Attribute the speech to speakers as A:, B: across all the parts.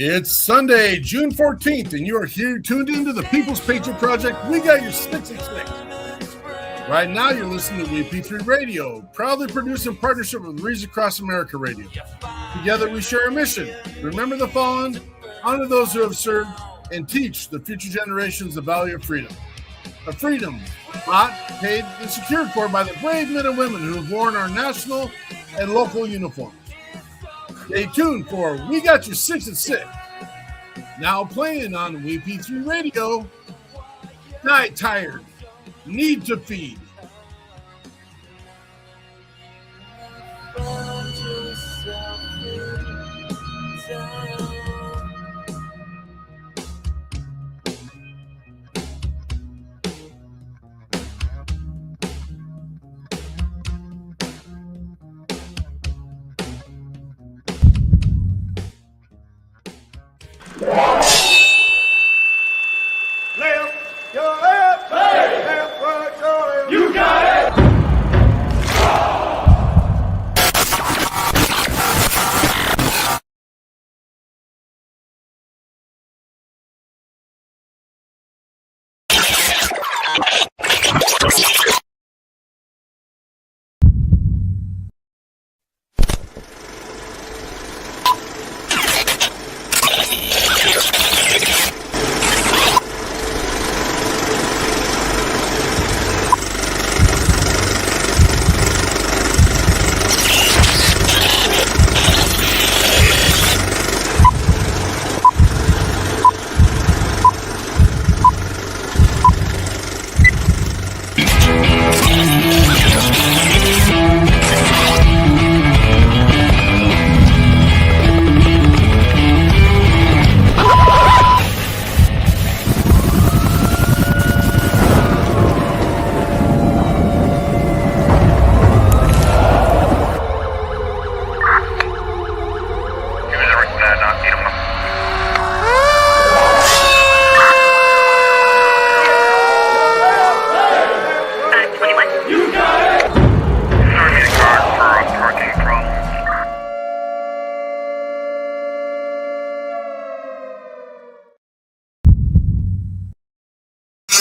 A: It's Sunday, June 14th, and you are here tuned into the People's Patriot Project. We got your 6 at 6. Right now, you're listening to WeP3 Radio, proudly produced in partnership with Reads Across America Radio. Together, we share a mission: remember the fallen, honor those who have served, and teach the future generations the value of freedom. A freedom bought, paid, and secured for by the brave men and women who have worn our national and local uniforms. Stay tuned for We Got Your 6 at 6. Now playing on WeP3 Radio. Die tired. Need to feed.
B: You got it!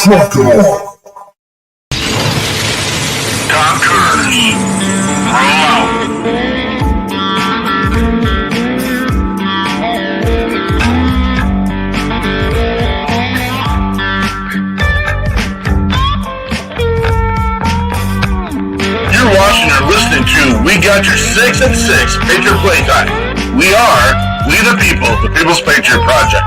C: Trucker.
D: Tom Cruise, roll out. You're watching or listening to We Got Your 6 at 6 Patriot Playtime. We the people, the People's Patriot Project.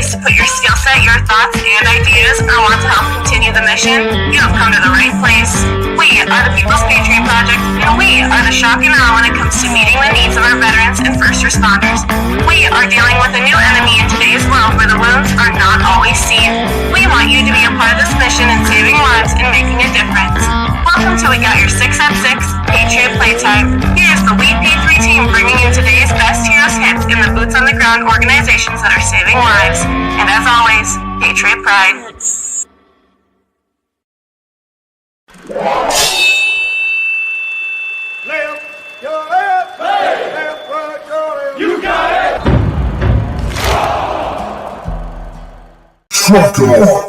E: To put your skill set, your thoughts, and ideas, or want to help continue the mission, you have come to the right place. We are the People's Patriot Project, and we are the shock and awe when it comes to meeting the needs of our veterans and first responders. We are dealing with a new enemy in today's world where the wounds are not always seen. We want you to be a part of this mission in saving lives and making a difference. Welcome to We Got Your 6 at 6 Patriot Playtime. Here's the WeP3 team bringing you today's best heroes hits in the boots on the ground organizations that are saving lives. And as always, Patriot Pride.
B: Left, your left, hey. Left, right, your left. You got it!
C: Trucker.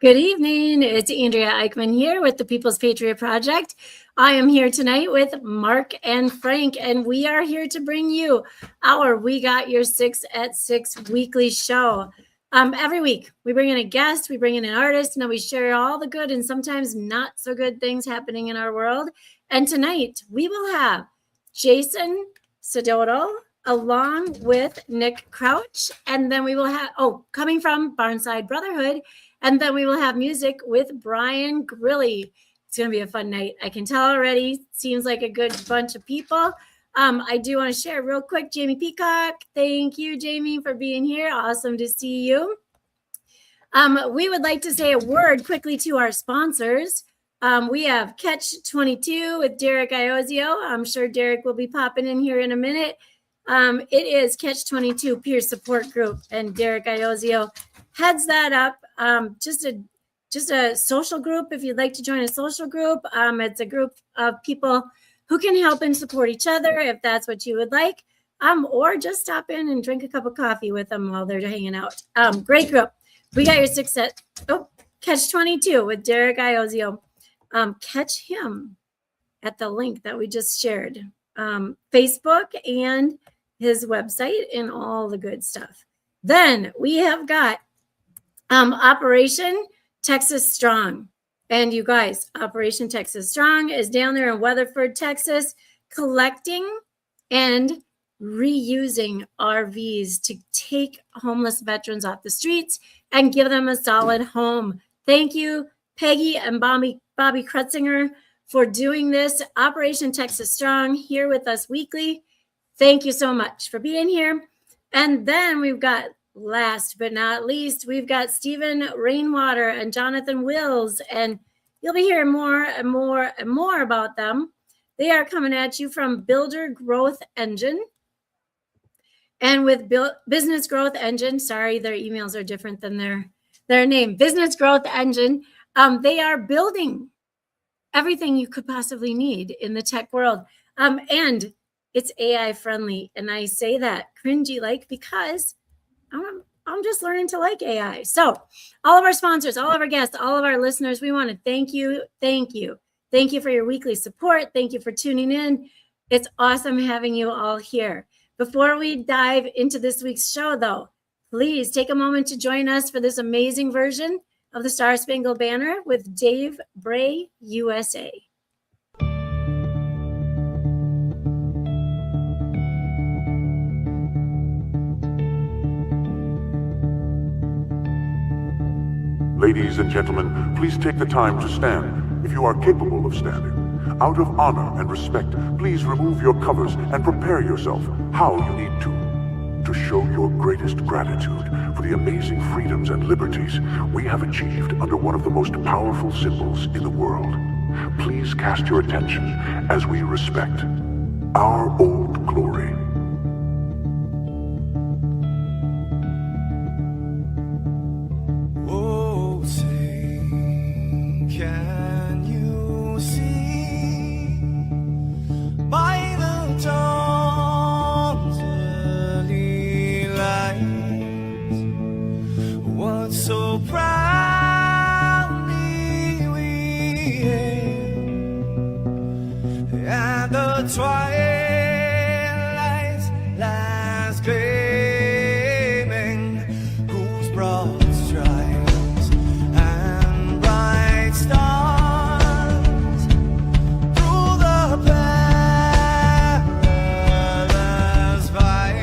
F: Good evening. It's Andrea Eichmann here with the People's Patriot Project. I am here tonight with Mark and Frank, and we are here to bring you our We Got Your 6 at 6 weekly show. Every week, we bring in a guest, we bring in an artist, and then we share all the good and sometimes not so good things happening in our world. And tonight, we will have Jason Sedotto along with Nick Crouch, and then we will have, coming from Barnside Brotherhood, and then we will have music with Brian Grilli. It's going to be a fun night. I can tell already. Seems like a good bunch of people. I do want to share real quick, Jamie Peacock. Thank you, Jamie, for being here. Awesome to see you. We would like to say a word quickly to our sponsors. We have Catch 22 with Derek Iozio. I'm sure Derek will be popping in here in a minute. It is Catch 22 Peer Support Group, and Derek Iozio heads that up. Just a social group. If you'd like to join a social group, it's a group of people who can help and support each other if that's what you would like, or just stop in and drink a cup of coffee with them while they're hanging out. Great group. We got your 6 at Catch 22 with Derek Iozio. Catch him at the link that we just shared, Facebook and his website and all the good stuff. Then we have got Operation Texas Strong. And you guys, Operation Texas Strong is down there in Weatherford, Texas, collecting and reusing RVs to take homeless veterans off the streets and give them a solid home. Thank you, Peggy and Bobby Krutzinger, for doing this. Operation Texas Strong here with us weekly. Thank you so much for being here. And then we've got, last but not least, we've got Stephen Rainwater and Jonathan Wills, and you'll be hearing more and more and more about them. They are coming at you from Builder Growth Engine. And with Business Growth Engine, sorry, their emails are different than their name, Business Growth Engine, they are building everything you could possibly need in the tech world. And it's AI friendly. And I say that cringy-like because I'm just learning to like AI. So all of our sponsors, all of our guests, all of our listeners, we want to thank you. Thank you. Thank you for your weekly support. Thank you for tuning in. It's awesome having you all here. Before we dive into this week's show, though, please take a moment to join us for this amazing version of the Star Spangled Banner with Dave Bray, USA.
G: Ladies and gentlemen, please take the time to stand if you are capable of standing. Out of honor and respect, please remove your covers and prepare yourself how you need to show your greatest gratitude for the amazing freedoms and liberties we have achieved under one of the most powerful symbols in the world. Please cast your attention as we respect our old glory.
B: So proudly we hailed at the twilight's last gleaming, whose broad stripes and bright stars through the perilous fight.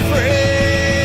B: Free.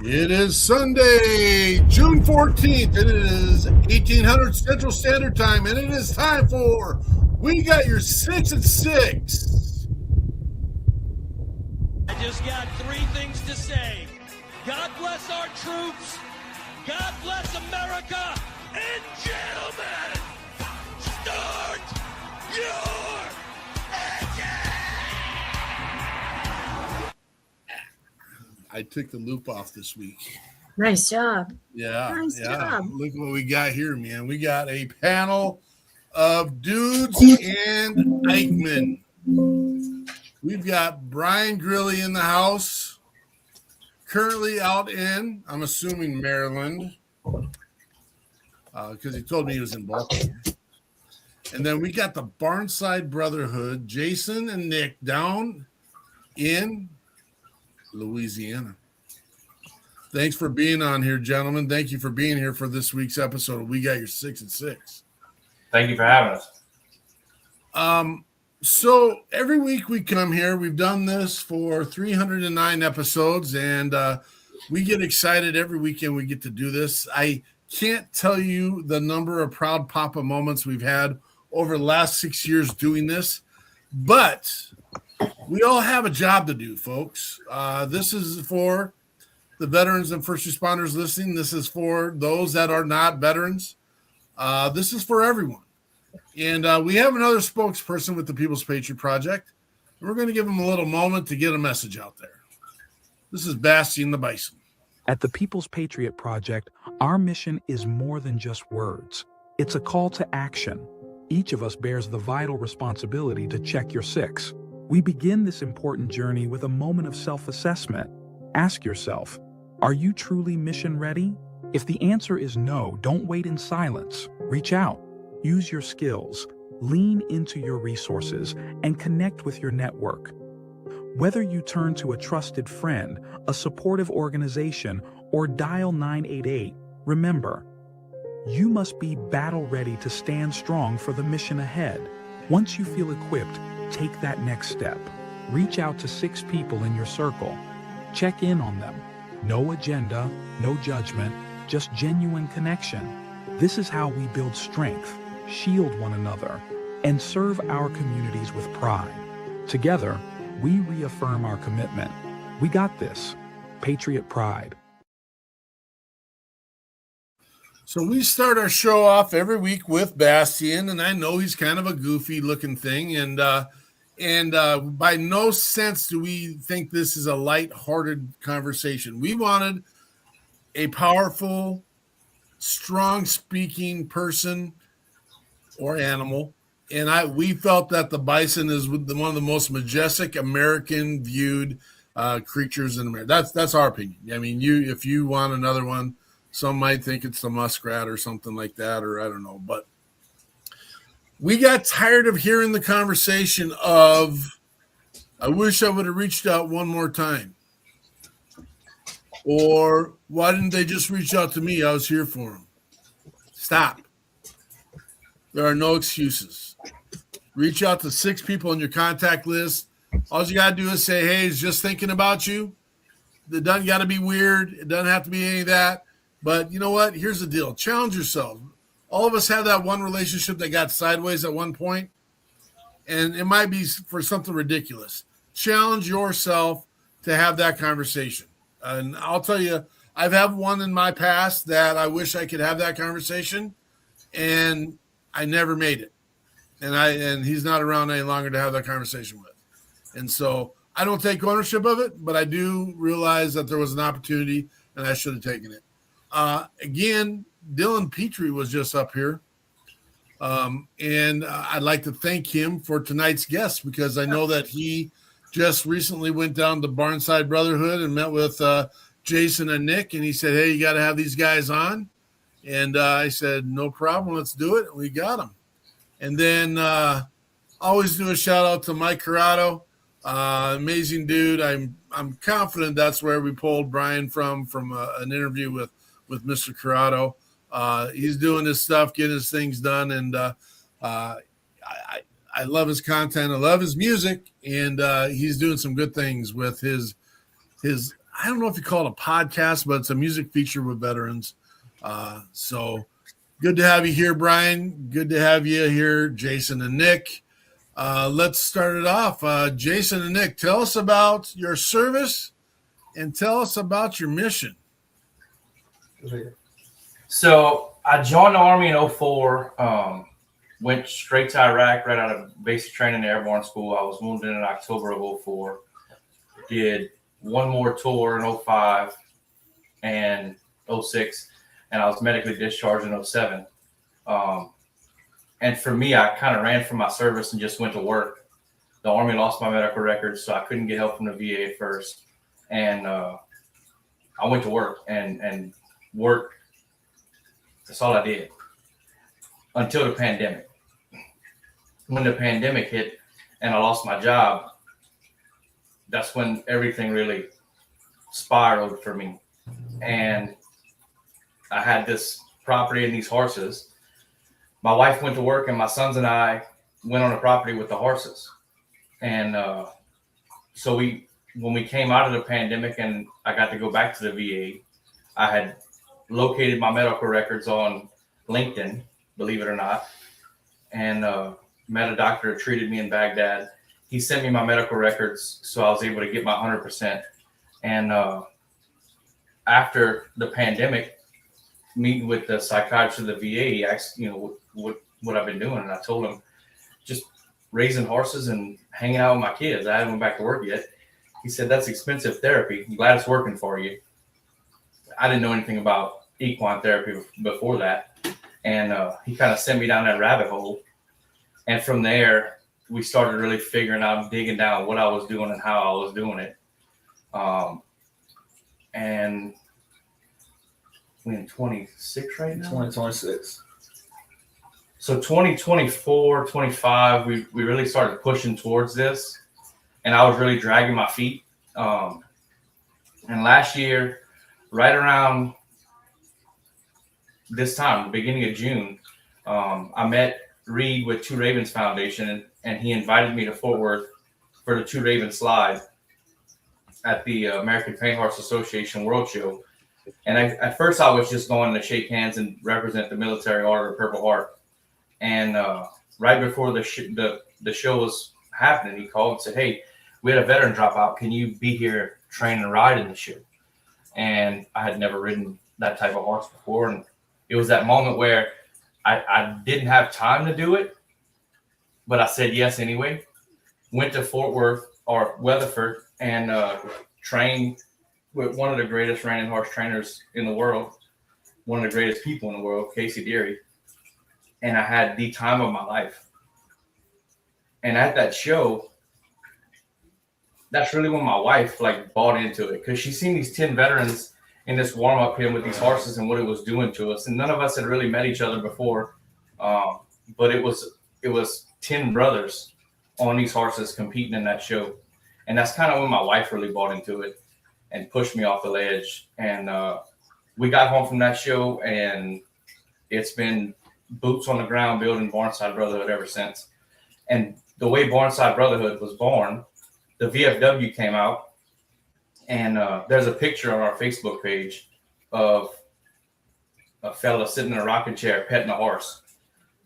A: It is Sunday, June 14th, and it is 1800 Central Standard Time, and it is time for We Got Your 6 at 6.
H: I just got three things to say. God bless our troops. God bless America. And gentlemen, start your engine!
A: I took the loop off this week.
F: Nice job.
A: Nice
F: job.
A: Look what we got here, man. We got a panel of dudes and Eichmann. We've got Brian Grilli in the house, currently out in, I'm assuming, Maryland, because he told me he was in Baltimore. And then we got the Barnside Brotherhood, Jason and Nick, down in Louisiana. Thanks for being on here, gentlemen. Thank you for being here for this week's episode of We Got Your 6 at 6.
I: Thank you for having us.
A: So every week we come here. We've done this for 309 episodes, and we get excited every weekend we get to do this. I can't tell you the number of proud papa moments we've had over the last 6 years doing this, but we all have a job to do, folks. This is for the veterans and first responders listening. This is for those that are not veterans. This is for everyone. And we have another spokesperson with the People's Patriot Project. We're going to give him a little moment to get a message out there. This is Bastian the Bison.
J: At the People's Patriot Project, our mission is more than just words. It's a call to action. Each of us bears the vital responsibility to check your six. We begin this important journey with a moment of self-assessment. Ask yourself, are you truly mission ready? If the answer is no, don't wait in silence. Reach out. Use your skills. Lean into your resources and connect with your network. Whether you turn to a trusted friend, a supportive organization, or dial 988, remember, you must be battle ready to stand strong for the mission ahead. Once you feel equipped, take that next step. Reach out to 6 people in your circle. Check in on them. No agenda, no judgment, just genuine connection. This is how we build strength, shield one another, and serve our communities with pride. Together, we reaffirm our commitment. We got this. Patriot Pride.
A: So we start our show off every week with Bastian, and I know he's kind of a goofy looking thing, and by no sense do we think this is a lighthearted conversation. We wanted a powerful, strong speaking person or animal, and we felt that the bison is one of the most majestic American viewed creatures in America. That's our opinion. I mean, if you want another one, some might think it's the muskrat or something like that, or I don't know. But we got tired of hearing the conversation of, I wish I would have reached out one more time. Or why didn't they just reach out to me? I was here for them. Stop. There are no excuses. Reach out to 6 people on your contact list. All you got to do is say, hey, it's just thinking about you. It doesn't got to be weird. It doesn't have to be any of that. But you know what? Here's the deal. Challenge yourself. All of us have that one relationship that got sideways at one point, and it might be for something ridiculous. Challenge yourself to have that conversation. And I'll tell you, I've had one in my past that I wish I could have that conversation, and I never made it. And he's not around any longer to have that conversation with. And so I don't take ownership of it, but I do realize that there was an opportunity, and I should have taken it. Again, Dylan Petrie was just up here. And I'd like to thank him for tonight's guest, because I know that he just recently went down to Barnside Brotherhood and met with Jason and Nick. And he said, hey, you got to have these guys on. And I said, no problem. Let's do it. And we got them. And then always do a shout out to Mike Corrado. Amazing dude. I'm confident that's where we pulled Brian from an interview with Mr. Corrado. He's doing his stuff, getting his things done, and I love his content. I love his music, and he's doing some good things with his I don't know if you call it a podcast, but it's a music feature with veterans. So good to have you here, Brian. Good to have you here, Jason and Nick. Let's start it off. Jason and Nick, tell us about your service and tell us about your mission.
I: So I joined the Army in 2004, went straight to Iraq right out of basic training at Airborne School. I was wounded in October of 2004. Did one more tour in 2005 and 2006, and I was medically discharged in 2007. And for me, I kind of ran from my service and just went to work. The Army lost my medical records, so I couldn't get help from the VA at first. And I went to work and worked. That's all I did until the pandemic. When the pandemic hit and I lost my job, that's when everything really spiraled for me. And I had this property and these horses. My wife went to work and my sons and I went on the property with the horses. And so when we came out of the pandemic and I got to go back to the VA, I had located my medical records on LinkedIn, believe it or not, and met a doctor who treated me in Baghdad. He sent me my medical records, so I was able to get my 100%. And after the pandemic, meeting with the psychiatrist of the VA, he asked, what I've been doing. And I told him just raising horses and hanging out with my kids. I haven't went back to work yet. He said, that's expensive therapy. I'm glad it's working for you. I didn't know anything about equine therapy before that. And he kind of sent me down that rabbit hole. And from there, we started really figuring out, digging down what I was doing and how I was doing it. And we're in 26 right now?
K: 2026.
I: So 2024, 25, we really started pushing towards this. And I was really dragging my feet. And last year, right around this time, the beginning of June, I met Reed with Two Ravens Foundation, and he invited me to Fort Worth for the Two Ravens slide at the American Paint Horse Association World Show. And at first I was just going to shake hands and represent the Military Order of Purple Heart. And right before the show was happening, he called and said, hey, we had a veteran drop out. Can you be here training and ride in the show? And I had never ridden that type of horse before. And it was that moment where I didn't have time to do it, but I said yes anyway. Went to Fort Worth or Weatherford and trained with one of the greatest reining horse trainers in the world, one of the greatest people in the world, Casey Deary. And I had the time of my life. And at that show, that's really when my wife bought into it, because she's seen these 10 veterans in this warm-up pen with these horses and what it was doing to us. And none of us had really met each other before. But it was 10 brothers on these horses competing in that show. And that's kind of when my wife really bought into it and pushed me off the ledge. And we got home from that show, and it's been boots on the ground building Barnside Brotherhood ever since. And the way Barnside Brotherhood was born, the VFW came out, and there's a picture on our Facebook page of a fella sitting in a rocking chair petting a horse.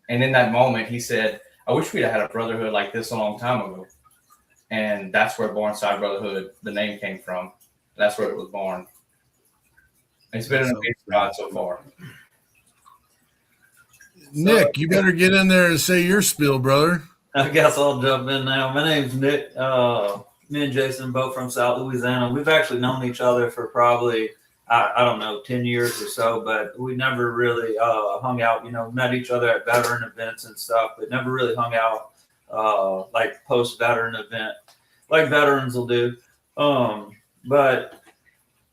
I: And in that moment, he said, I wish we'd have had a brotherhood like this a long time ago. And that's where Barnside Brotherhood, the name came from. That's where it was born. It's been an amazing ride so far.
A: Nick, you better get in there and say your spiel, brother.
K: I guess I'll jump in now. My name's Nick. Me and Jason, both from South Louisiana. We've actually known each other for probably, I don't know, 10 years or so, but we never really hung out, met each other at veteran events and stuff, but never really hung out like post-veteran event, like veterans will do. But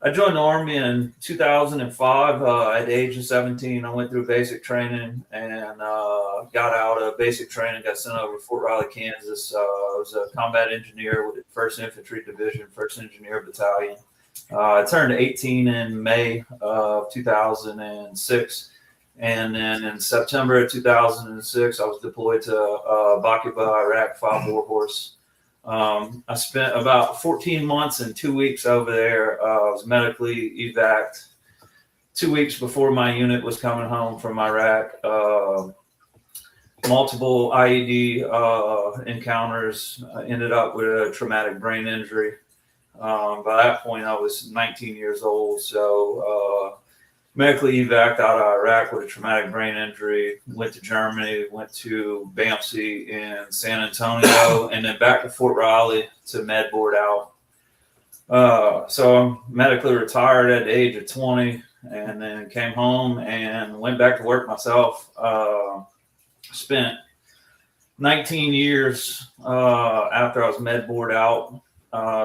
K: I joined the Army in 2005 at the age of 17. I went through basic training and got out of basic training, got sent over to Fort Riley, Kansas. I was a combat engineer with the 1st Infantry Division, 1st Engineer Battalion. I turned 18 in May of 2006. And then in September of 2006, I was deployed to Bakuba, Iraq, 5 War Horse. I spent about 14 months and 2 weeks over there. I was medically evac 2 weeks before my unit was coming home from Iraq. Multiple IED encounters. Ended up with a traumatic brain injury. By that point, I was 19 years old. So medically evac out of Iraq with a traumatic brain injury. Went to Germany, went to BAMC in San Antonio, and then back to Fort Riley to med board out. So I'm medically retired at the age of 20, and then came home and went back to work myself. Spent 19 years after I was med board out,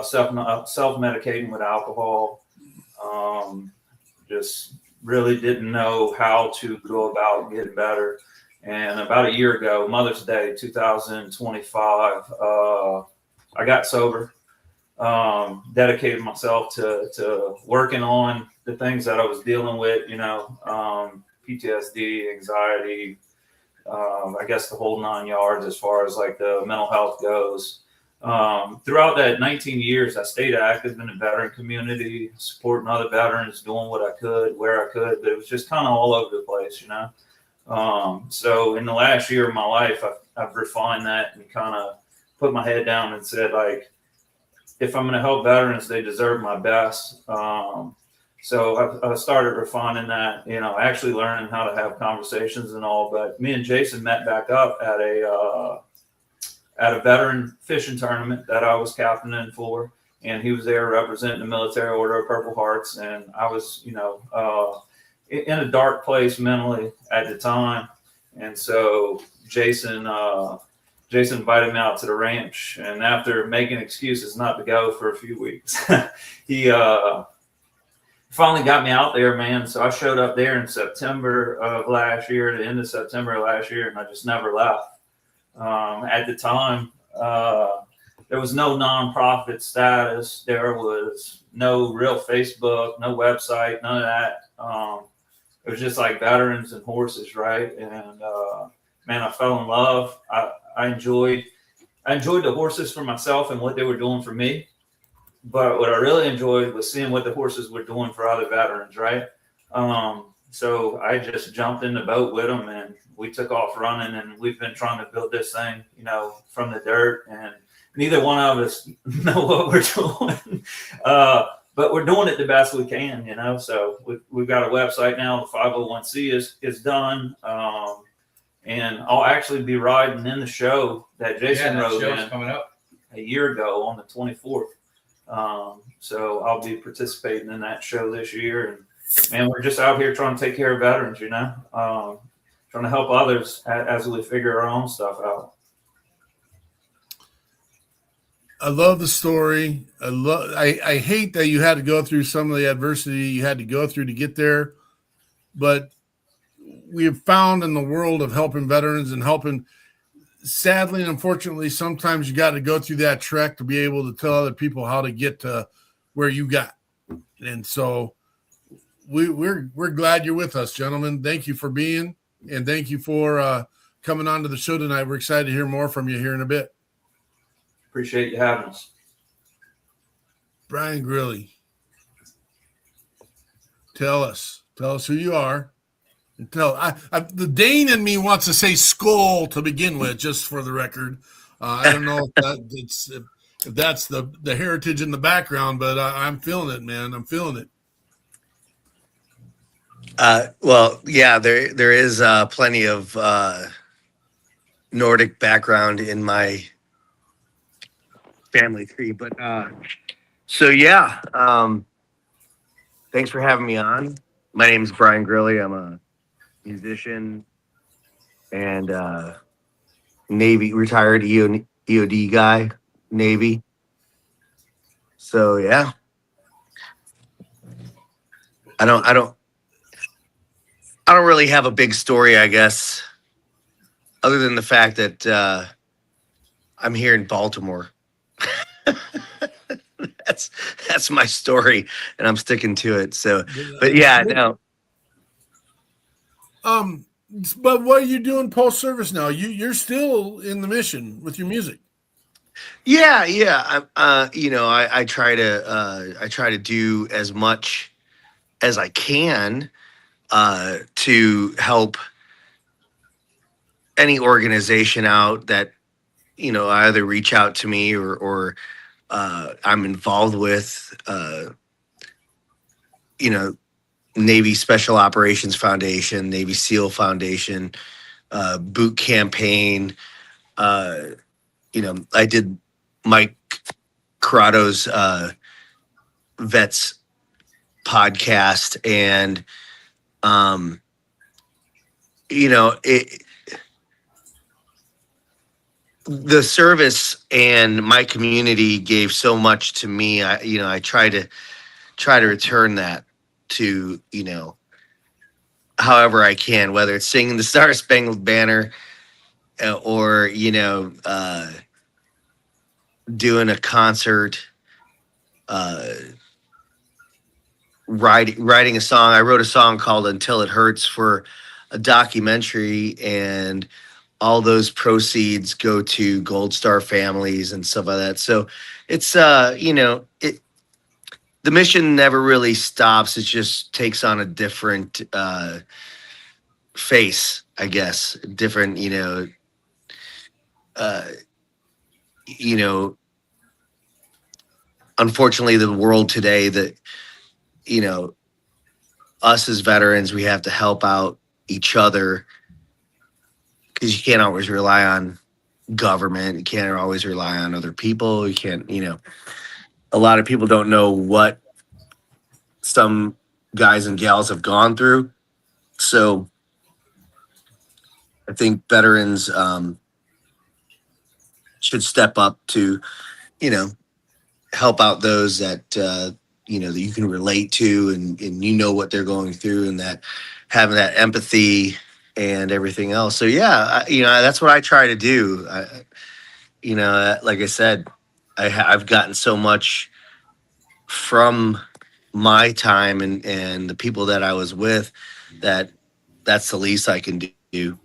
K: self-medicating with alcohol. Just really didn't know how to go about getting better. And about a year ago, Mother's Day 2025, I got sober, dedicated myself to working on the things that I was dealing with, PTSD, anxiety, I guess the whole 9 yards as far as like the mental health goes. Throughout that 19 years, I stayed active in the veteran community, supporting other veterans, doing what I could, where I could, but it was just kind of all over the place, So in the last year of my life, I've refined that and kind of put my head down and said, like, if I'm going to help veterans, they deserve my best. So I started refining that, actually learning how to have conversations and all. But me and Jason met back up at a veteran fishing tournament that I was captaining for, and he was there representing the Military Order of Purple Hearts, and I was, in a dark place mentally at the time, and so Jason invited me out to the ranch, and after making excuses not to go for a few weeks, he finally got me out there, man. So I showed up there in September of last year, the end of September of last year, and I just never left. At the time, there was no nonprofit status. There was no real Facebook, no website, none of that. It was just like veterans and horses, right? And man, I fell in love. I enjoyed the horses for myself and what they were doing for me. But what I really enjoyed was seeing what the horses were doing for other veterans, right? So I just jumped in the boat with them, and we took off running, and we've been trying to build this thing, from the dirt, and neither one of us know what we're doing. But we're doing it the best we can, So we've got a website now. The 501c is done. And I'll actually be riding in the show that Jason rode in
I: coming up
K: a year ago on the 24th. So I'll be participating in that show this year. And man, we're just out here trying to take care of veterans, trying to help others as we figure our own stuff out.
A: I love the story. I hate that you had to go through some of the adversity you had to go through to get there, but we have found in the world of helping veterans and helping, sadly and unfortunately, sometimes you got to go through that trek to be able to tell other people how to get to where you got. And so we're glad you're with us, gentlemen. Thank you for being, and thank you for coming on to the show tonight. We're excited to hear more from you here in a bit.
K: Appreciate you having us.
A: Brian Grilli, tell us who you are. And the Dane in me wants to say Skull to begin with, just for the record. I don't know if that's the heritage in the background, but I'm feeling it, man. I'm feeling it.
L: Well, yeah, there is plenty of Nordic background in my family tree, but so yeah, thanks for having me on. My name is Brian Grilli. I'm a musician and Navy retired EOD guy, Navy. So yeah, I don't really have a big story, I guess, other than the fact that I'm here in Baltimore. That's my story, and I'm sticking to it. So, but yeah, no.
A: But what are you doing post service now? You're still in the mission with your music.
L: Yeah. I try to do as much as I can to help any organization out that either reach out to me or I'm involved with. Navy Special Operations Foundation, Navy SEAL Foundation, Boot Campaign. I did Mike Corrado's Vets podcast, and the service and my community gave so much to me. I try to return that to however I can, whether it's singing the Star Spangled Banner or doing a concert, writing a song. I wrote a song called Until It Hurts for a documentary, and all those proceeds go to Gold Star families and stuff like that. So it's the mission never really stops. It just takes on a different face, I guess. Different, unfortunately, the world today, that us as veterans, we have to help out each other, because you can't always rely on government. You can't always rely on other people. You can't, a lot of people don't know what some guys and gals have gone through. So I think veterans should step up to, help out those that, that you can relate to, and what they're going through, and that having that empathy and everything else. So yeah, that's what I try to do. Like I said, I've gotten so much from my time and the people that I was with, that's the least I can do.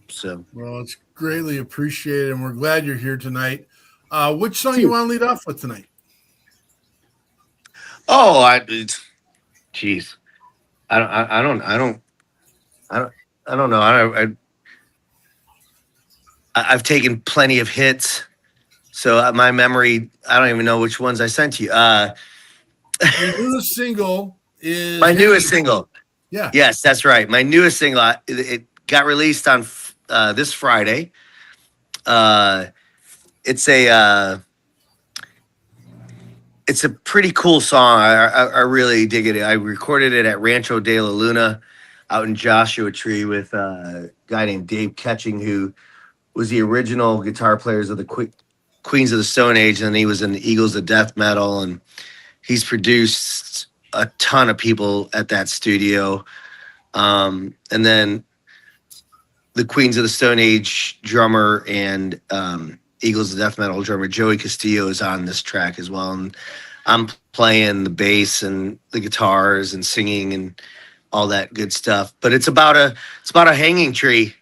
L: So,
A: well, it's greatly appreciated, and we're glad you're here tonight. Which song you want to lead off with tonight?
L: Oh, geez, I don't know. I've taken plenty of hits, so my memory, I don't even know which ones I sent you.
A: Your newest single is
L: my newest single.
A: Yeah.
L: Yes, that's right. My newest single. It got released on this Friday. It's a pretty cool song. I really dig it. I recorded it at Rancho de la Luna out in Joshua Tree with a guy named Dave Ketching, who was the original guitar players of the Queens of the Stone Age, and he was in the Eagles of Death Metal, and he's produced a ton of people at that studio. And then the Queens of the Stone Age drummer and Eagles of Death Metal drummer Joey Castillo is on this track as well. And I'm playing the bass and the guitars and singing and all that good stuff. But it's about a hanging tree.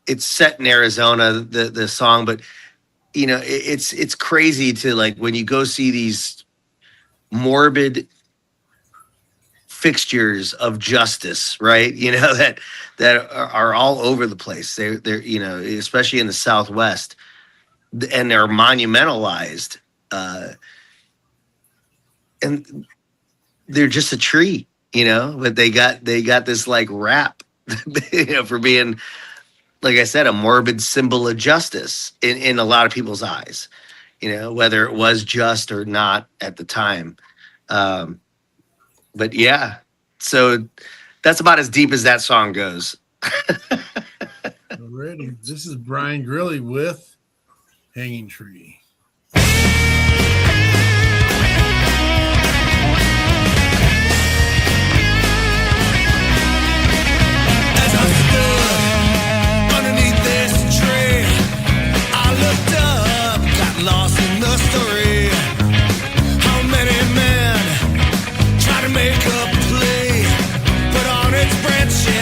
L: It's set in Arizona, the song, but it's crazy to, like, when you go see these morbid fixtures of justice, right? That are all over the place. They're especially in the Southwest, and they're monumentalized, and they're just a tree, but they got this like rap, for being, like I said, a morbid symbol of justice in a lot of people's eyes, whether it was just or not at the time. But yeah, so that's about as deep as that song goes.
A: Alrighty. This is Brian Grilli with Hanging Tree.
B: As I stood underneath this tree, I looked up, got lost in the story. How many men try to make a play, but on its branches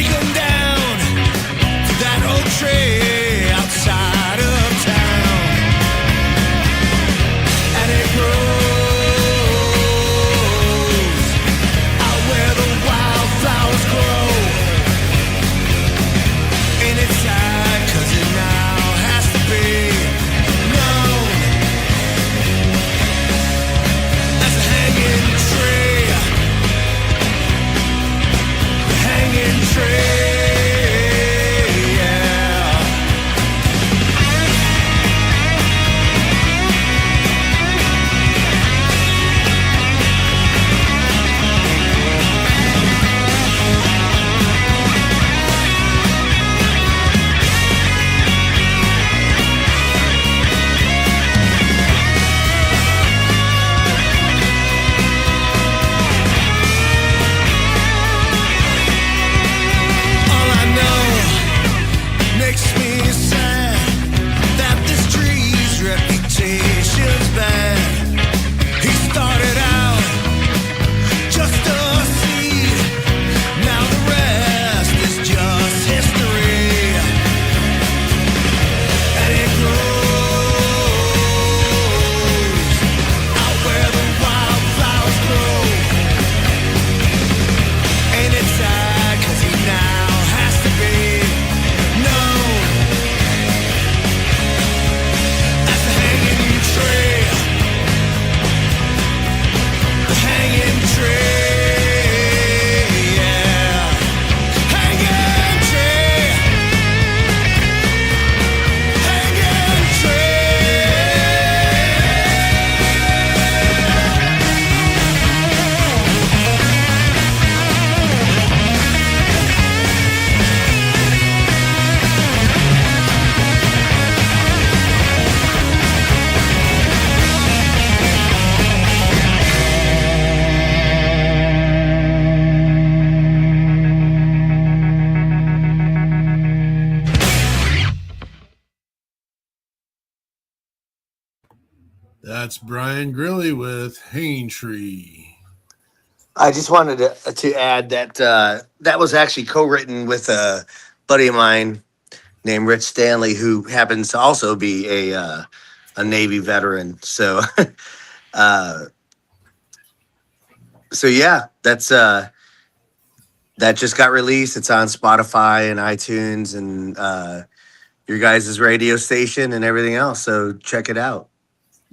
B: take 'em down to that old tree outside of town. And it grows out where the wildflowers grow. And it's sad 'cause it now has to be known as a hanging tree. The hanging tree, yeah. All I know makes me sad that this tree's reputation's bad. He started out just a seed, now the rest is just history. And it grows out where the wildflowers grow. Ain't it sad 'cause he now has to be known as the hanging tree. The hanging tree, yeah. Hanging tree. Hanging tree.
A: That's Brian Grilli with Hanging Tree.
L: I just wanted to add that that was actually co-written with a buddy of mine named Rich Stanley, who happens to also be a Navy veteran. So, so yeah, that's that just got released. It's on Spotify and iTunes and your guys' radio station and everything else. So check it out.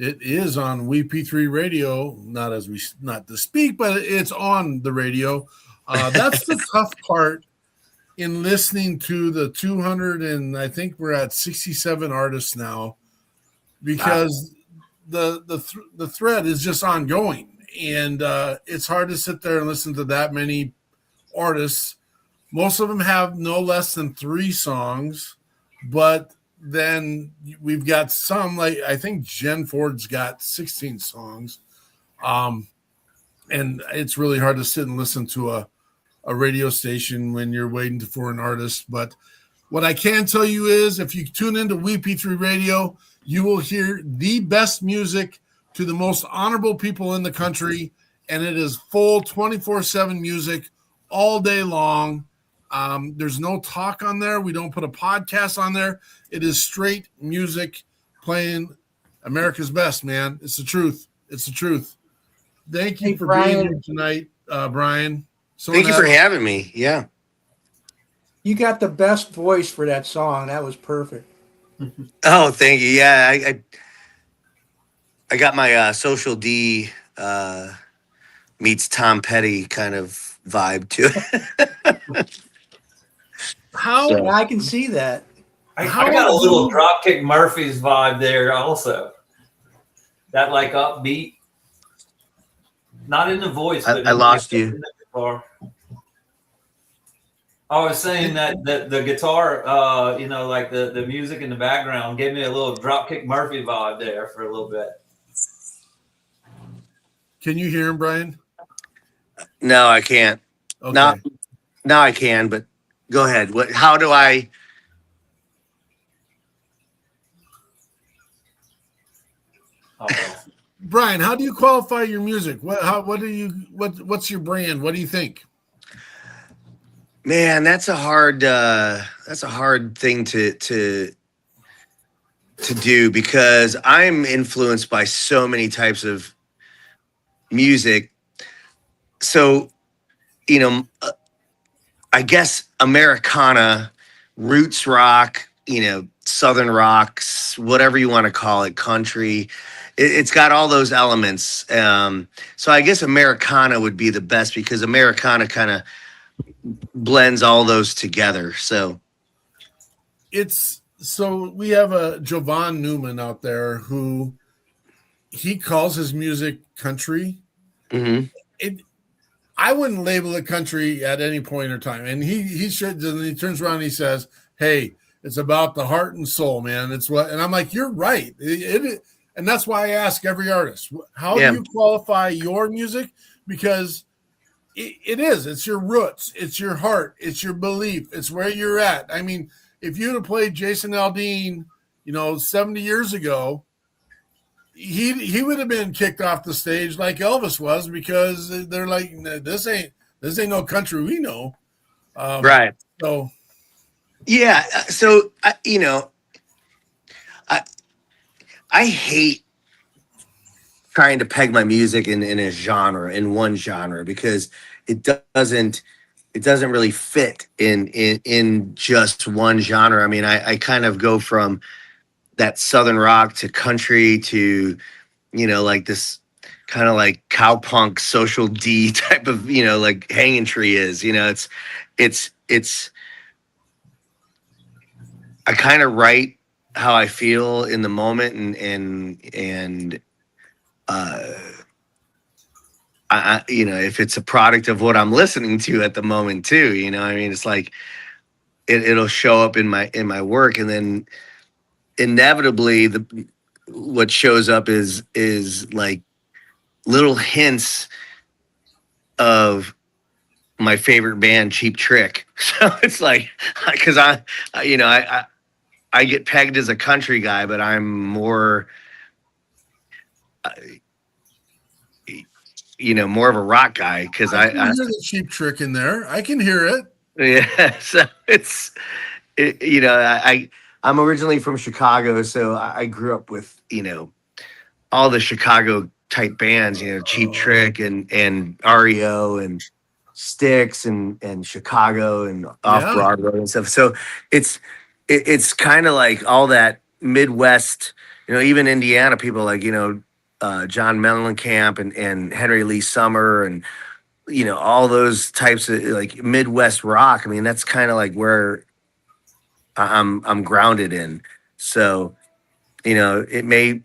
A: It is on WeP3 radio, not to speak, but it's on the radio. That's the tough part in listening to the 200 and I think we're at 67 artists now, because the thread is just ongoing, and it's hard to sit there and listen to that many artists. Most of them have no less than 3 songs, but then we've got some, like I think Jen Ford's got 16 songs. And it's really hard to sit and listen to a radio station when you're waiting for an artist. But what I can tell you is if you tune into WeP3 Radio, you will hear the best music to the most honorable people in the country. And it is full 24/7 music all day long. There's no talk on there. We don't put a podcast on there. It is straight music playing America's best, man. It's the truth. It's the truth. Thank you for being here tonight, Brian.
L: Thank you for having me. Yeah.
M: You got the best voice for that song. That was perfect.
L: Oh, thank you. Yeah, I got my Social D meets Tom Petty kind of vibe to it.
M: Yeah, I can see that.
K: I got a little Dropkick Murphys vibe there also. That like upbeat. Not in the voice, but
L: I lost you.
K: In the guitar. I was saying that the guitar, like the music in the background gave me a little Dropkick Murphy vibe there for a little bit.
A: Can you hear him, Brian?
L: No, I can't.
A: Okay.
L: Now I can, but go ahead. How do I?
A: Brian, how do you qualify your music? What's your brand? What do you think?
L: Man, that's a hard thing to do because I'm influenced by so many types of music. So, I guess Americana, roots rock, Southern rocks, whatever you want to call it, country. It's got all those elements. So I guess Americana would be the best because Americana kind of blends all those together. So
A: we have a Jovan Newman out there who he calls his music country.
L: Mm-hmm.
A: I wouldn't label it country at any point in time. And he should, and he turns around and he says, hey, it's about the heart and soul, man. It's what, and I'm like, you're right. And that's why I ask every artist, how do you qualify your music? Because it's your roots, it's your heart, it's your belief, it's where you're at. I mean, if you'd have played Jason Aldean, 70 years ago, he would have been kicked off the stage like Elvis was because they're like, this ain't no country we know.
L: Right.
A: So
L: yeah. So I hate trying to peg my music in one genre because it doesn't really fit in just one genre. I mean, I kind of go from that Southern rock to country to, like this kind of like cowpunk social D type of, like Hanging Tree is, it's I kind of write how I feel in the moment and I if it's a product of what I'm listening to at the moment too, I mean, it's like it'll show up in my work, and then inevitably what shows up is like little hints of my favorite band, Cheap Trick. So it's like, because I get pegged as a country guy, but I'm more more of a rock guy because I
A: hear the Cheap Trick in there. I can hear it.
L: Yeah, so I'm originally from Chicago, so I grew up with all the Chicago type bands, Cheap Trick and REO and Styx and Chicago and Off Broadway and stuff. So it's kind of like all that Midwest, even Indiana people like John Mellencamp and Henry Lee Summer and all those types of like Midwest rock. I mean, that's kind of like where I'm grounded in. So, it may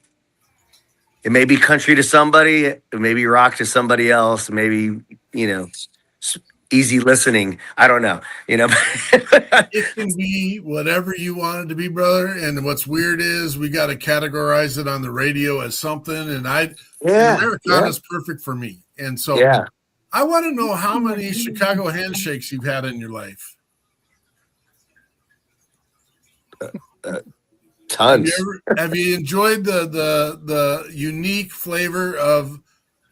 L: be country to somebody, it may be rock to somebody else, maybe, easy listening. I don't know,
A: It can be whatever you want it to be, brother. And what's weird is we got to categorize it on the radio as something. And Americana is perfect for me. And so I want to know how many Chicago handshakes you've had in your life.
L: Tons.
A: Have you enjoyed the unique flavor of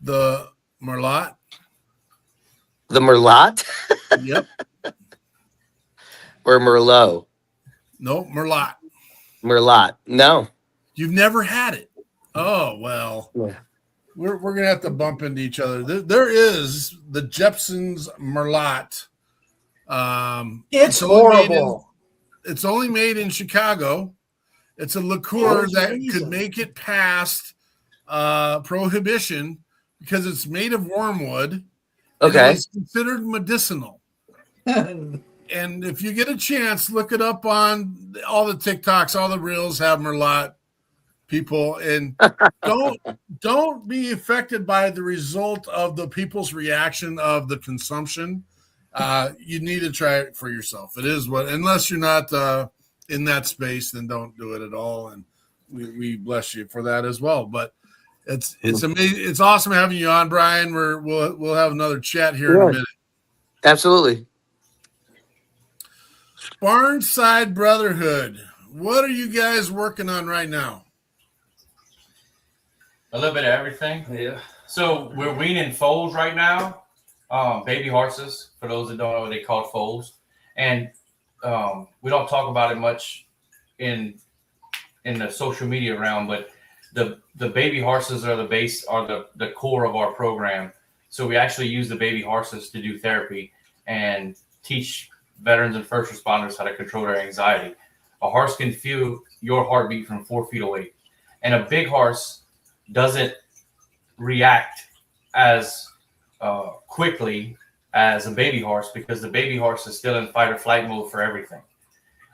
A: the Merlot?
L: The Merlot?
A: Yep.
L: Or Merlot?
A: No, Merlot.
L: Merlot. No.
A: You've never had it. Oh, well.
L: Yeah.
A: We're going to have to bump into each other. There is the Jepson's Merlot.
M: It's horrible.
A: It's only made in Chicago. It's a liqueur that could make it past prohibition because it's made of wormwood.
L: Okay.
A: It's considered medicinal. And if you get a chance, look it up on all the TikToks, all the reels have Merlot people, and don't be affected by the result of the people's reaction of the consumption. You need to try it for yourself. It is unless you're not in that space, then don't do it at all. And we bless you for that as well. But it's amazing. It's awesome having you on, Brian. We'll have another chat here in a minute.
L: Absolutely.
A: Barnside Brotherhood. What are you guys working on right now?
I: A little bit of everything. Yeah. So we're weaning foals right now. Baby horses, for those that don't know, they call foals. And we don't talk about it much in the social media realm, but the baby horses are the base, are the core of our program. So we actually use the baby horses to do therapy and teach veterans and first responders how to control their anxiety. A horse can feel your heartbeat from 4 feet away, and a big horse doesn't react as quickly as a baby horse, because the baby horse is still in fight or flight mode for everything,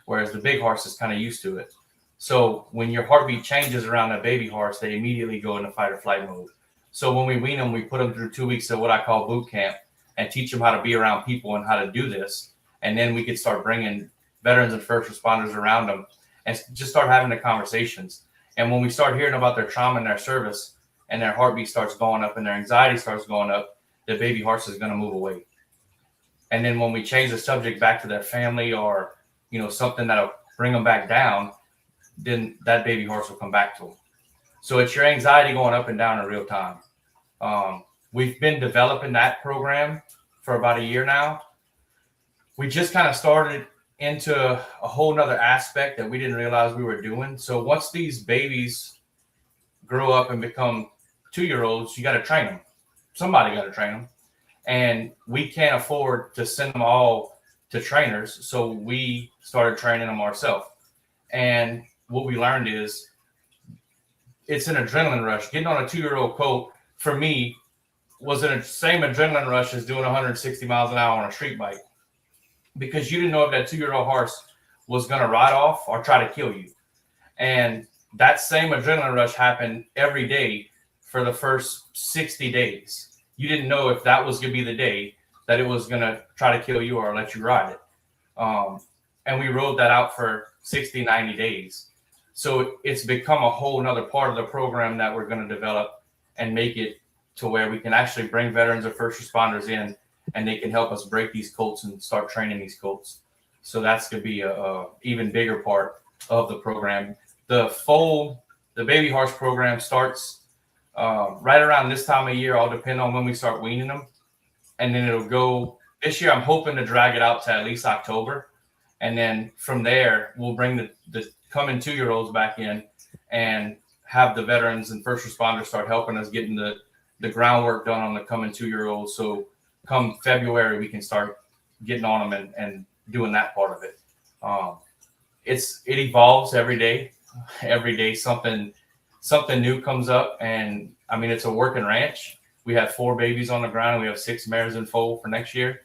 I: whereas the big horse is kind of used to it. So when your heartbeat changes around a baby horse, they immediately go into fight or flight mode. So when we wean them, we put them through 2 weeks of what I call boot camp and teach them how to be around people and how to do this. And then we could start bringing veterans and first responders around them and just start having the conversations. And when we start hearing about their trauma and their service, and their heartbeat starts going up and their anxiety starts going up, the baby horse is going to move away. And then when we change the subject back to their family, or, you know, something that'll bring them back down, then that baby horse will come back to them. So it's your anxiety going up and down in real time. We've been developing that program for about a year now. We just kind of started into a whole nother aspect that we didn't realize we were doing. So once these babies grow up and become 2-year-olds, you got to train them. Somebody got to train them. And we can't afford to send them all to trainers. So we started training them ourselves. And what we learned is it's an adrenaline rush. Getting on a 2-year-old colt, for me, was the same adrenaline rush as doing 160 miles an hour on a street bike, because you didn't know if that 2-year-old horse was going to ride off or try to kill you. And that same adrenaline rush happened every day for the first 60 days. You didn't know if that was going to be the day that it was going to try to kill you or let you ride it. And we rode that out for 60, 90 days. So it's become a whole nother part of the program that we're going to develop and make it to where we can actually bring veterans or first responders in, and they can help us break these colts and start training these colts. So that's going to be a even bigger part of the program. The baby horse program starts right around this time of year. All depend on when we start weaning them. And then it'll go this year. I'm hoping to drag it out to at least October. And then from there, we'll bring the coming 2-year-olds back in and have the veterans and first responders start helping us getting the groundwork done on the coming 2-year-olds. So come February, we can start getting on them and doing that part of it. It evolves every day. Every day something new comes up. And I mean, it's a working ranch. We have 4 babies on the ground, and we have 6 mares in foal for next year.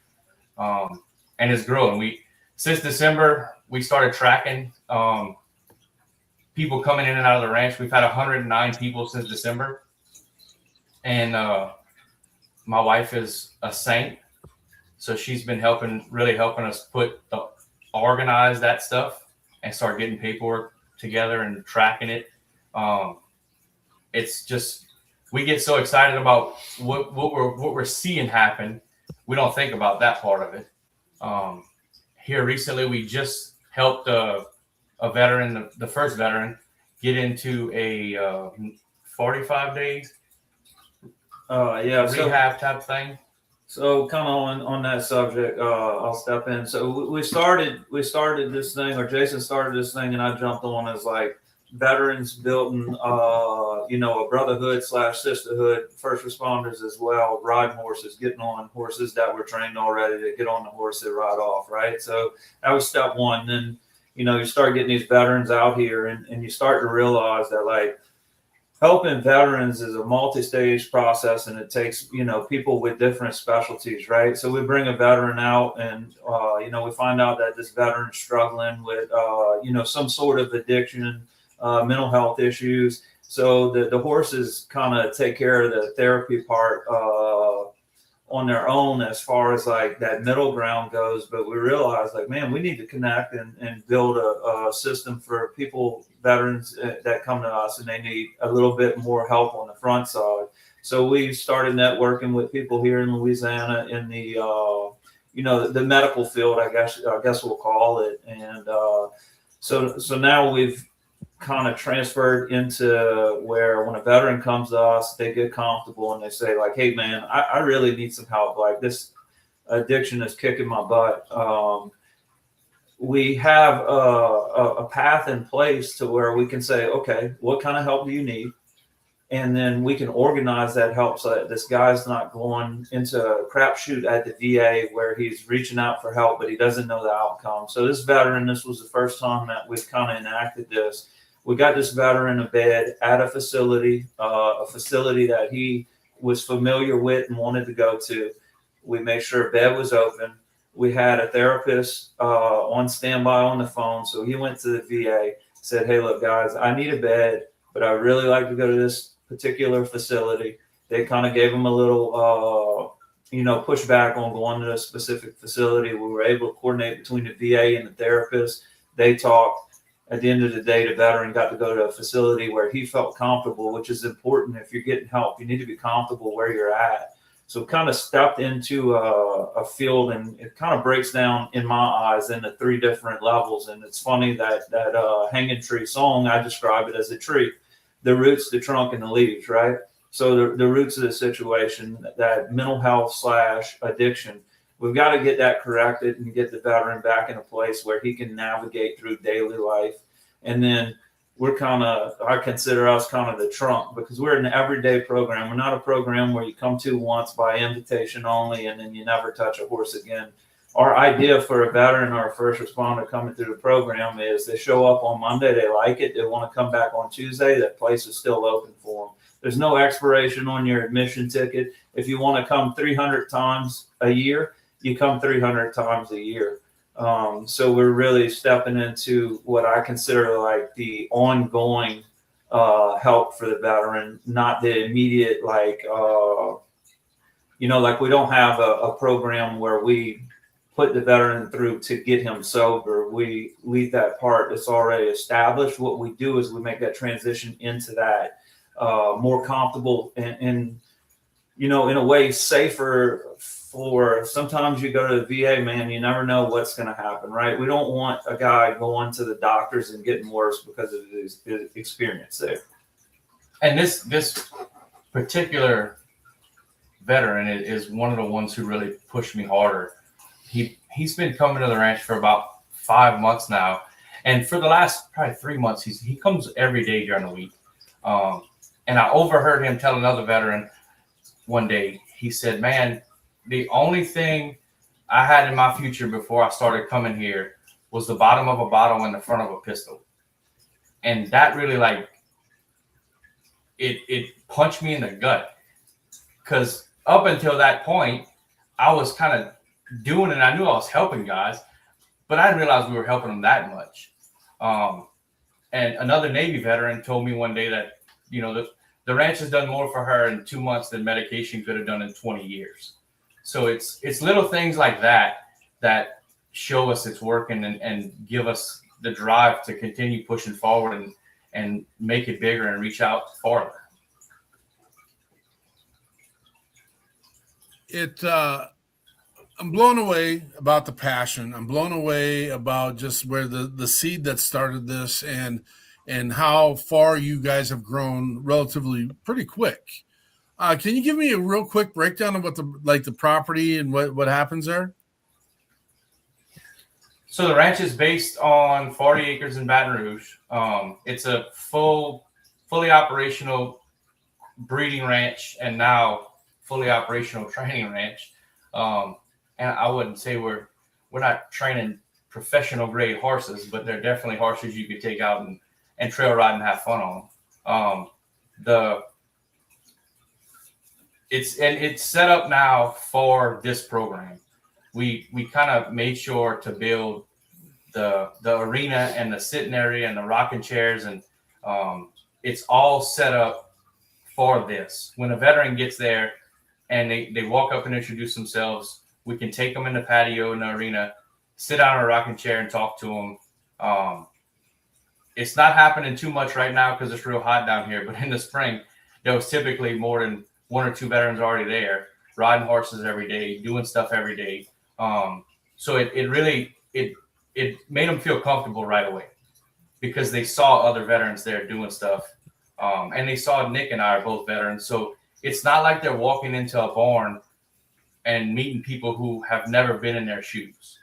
I: And it's growing. Since December, we started tracking people coming in and out of the ranch. We've had 109 people since December. And my wife is a saint. So she's been really helping us organize that stuff and start getting paperwork together and tracking it. It's just, we get so excited about what we're seeing happen. We don't think about that part of it. Here recently, we just helped a veteran, the first veteran, get into a 45-day rehab type thing.
K: So kind of on that subject, I'll step in. So we started this thing, or Jason started this thing, and I jumped on as like veterans building, a brotherhood / sisterhood, first responders as well, riding horses, getting on horses that were trained already to get on the horse and ride off, right? So that was step one. Then, you start getting these veterans out here, and you start to realize that, like, helping veterans is a multi-stage process, and it takes, people with different specialties, right? So we bring a veteran out, and, we find out that this veteran's struggling with, some sort of addiction, mental health issues. So the horses kind of take care of the therapy part on their own as far as like that middle ground goes. But we realize, like, man, we need to connect and build a system for veterans that come to us and they need a little bit more help on the front side. So we started networking with people here in Louisiana in the, the medical field, I guess we'll call it. And so now we've kind of transferred into where when a veteran comes to us, they get comfortable and they say like, hey man, I really need some help. Like this addiction is kicking my butt. We have a path in place to where we can say, okay, what kind of help do you need? And then we can organize that help so that this guy's not going into a crapshoot at the VA where he's reaching out for help, but he doesn't know the outcome. So this veteran, this was the first time that we've kind of enacted this. We got this veteran in a bed at a facility that he was familiar with and wanted to go to. We made sure a bed was open. We had a therapist on standby on the phone. So he went to the VA, said, hey, look, guys, I need a bed, but I really like to go to this particular facility. They kind of gave him a little, pushback on going to a specific facility. We were able to coordinate between the VA and the therapist. They talked. At the end of the day, the veteran got to go to a facility where he felt comfortable, which is important. If you're getting help, you need to be comfortable where you're at. So kind of stepped into a field, and it kind of breaks down in my eyes into 3 different levels. And it's funny that hanging tree song, I describe it as a tree. The roots, the trunk, and the leaves, right? So the roots of the situation, that mental health / addiction, we've got to get that corrected and get the veteran back in a place where he can navigate through daily life. And then I consider us kind of the trunk, because we're an everyday program. We're not a program where you come to once by invitation only and then you never touch a horse again. Our idea for a veteran or a first responder coming through the program is they show up on Monday, they like it, they want to come back on Tuesday, that place is still open for them. There's no expiration on your admission ticket. If you want to come 300 times a year, you come 300 times a year. So we're really stepping into what I consider like the ongoing help for the veteran, not the immediate, like we don't have a program where we put the veteran through to get him sober. We leave that part. It's already established. What we do is we make that transition into that more comfortable and in a way safer. For sometimes you go to the VA, man, you never know what's going to happen, right? We don't want a guy going to the doctors and getting worse because of his experience there.
I: And this particular veteran is one of the ones who really pushed me harder. He's been coming to the ranch for about 5 months now, and for the last probably 3 months, he comes every day during the week. And I overheard him tell another veteran one day. He said, "Man, the only thing I had in my future before I started coming here was the bottom of a bottle and the front of a pistol," and that really it punched me in the gut, because up until that point, I was kind of doing it. I knew I was helping guys, but I didn't realize we were helping them that much. And another Navy veteran told me one day that, the ranch has done more for her in 2 months than medication could have done in 20 years. So it's little things like that show us it's working and give us the drive to continue pushing forward and make it bigger and reach out farther.
A: I'm blown away about the passion. I'm blown away about just where the seed that started this and how far you guys have grown relatively pretty quick. Can you give me a real quick breakdown of what the property and what happens there?
I: So the ranch is based on 40 acres in Baton Rouge. It's a fully operational breeding ranch and now fully operational training ranch. And I wouldn't say we're not training professional grade horses, but they're definitely horses you could take out and trail ride and have fun on. It's set up now for this program. We kind of made sure to build the arena and the sitting area and the rocking chairs, and it's all set up for this. When a veteran gets there and they walk up and introduce themselves, we can take them in the patio in the arena, sit down in a rocking chair and talk to them. It's not happening too much right now because it's real hot down here, but in the spring, there was typically more than 1 or 2 veterans already there, riding horses every day, doing stuff every day. So it really made them feel comfortable right away, because they saw other veterans there doing stuff. And they saw Nick and I are both veterans. So it's not like they're walking into a barn and meeting people who have never been in their shoes.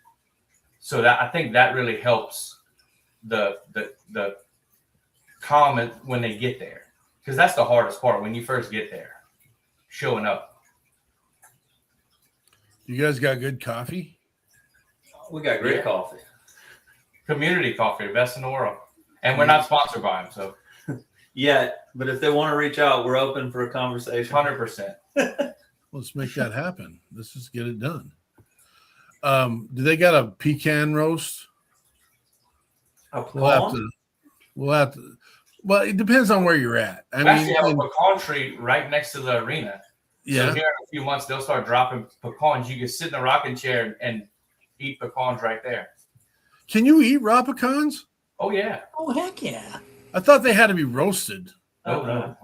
I: So that I think that really helps the comment when they get there, because that's the hardest part when you first get there, showing up.
A: You guys got good coffee?
K: We got great coffee.
I: Community coffee, the best in the world. And we're not sponsored by them, so.
K: Yet, but if they want to reach out, we're open for a conversation.
I: 100%.
A: Let's make that happen. Let's just get it done. Do they got a pecan roast? We'll have to. Well, it depends on where you're at.
I: I actually have a pecan tree right next to the arena.
A: Yeah.
I: So here in a few months, they'll start dropping pecans. You can sit in a rocking chair and eat pecans right there.
A: Can you eat raw pecans?
I: Oh, yeah.
M: Oh, heck yeah.
A: I thought they had to be roasted.
I: Oh, no.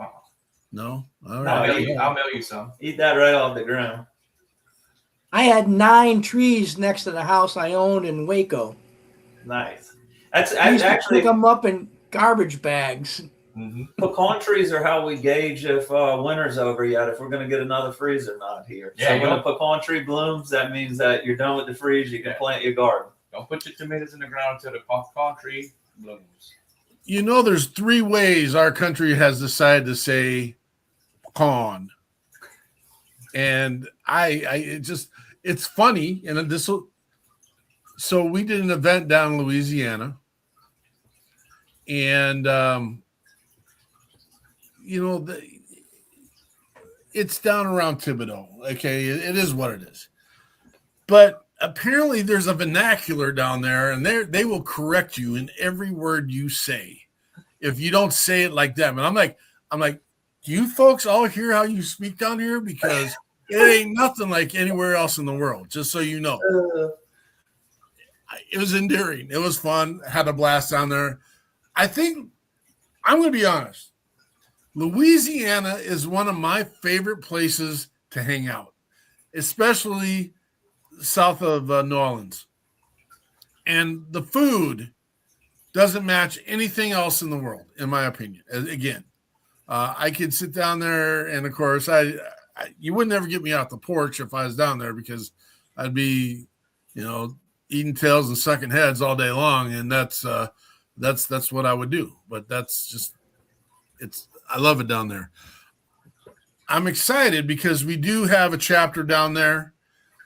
A: No? All right.
I: I'll mail you some.
K: Eat that right off the ground.
M: I had 9 trees next to the house I owned in Waco.
K: Nice. That's
M: I used to
K: actually
M: pick them up in garbage bags.
I: Mm-hmm.
K: Pecan trees are how we gauge if winter's over yet, if we're going to get another freeze or not here.
I: Yeah,
K: so when a pecan tree blooms, that means that you're done with the freeze. You can plant your garden.
I: Don't put your tomatoes in the ground until the pecan tree blooms.
A: You know, there's 3 ways our country has decided to say pecan. And it's funny. And so we did an event down in Louisiana. And, it's down around Thibodaux. Okay. It is what it is. But apparently there's a vernacular down there, and they will correct you in every word you say if you don't say it like them. And I'm like, do you folks all hear how you speak down here? Because it ain't nothing like anywhere else in the world, just so you know. It was endearing. It was fun. Had a blast down there. I think, I'm going to be honest, Louisiana is one of my favorite places to hang out, especially south of New Orleans. And the food doesn't match anything else in the world, in my opinion. Again, I could sit down there, and of course, you would never get me off the porch if I was down there, because I'd be, eating tails and sucking heads all day long, and that's what I would do. But that's just, I love it down there. I'm excited because we do have a chapter down there,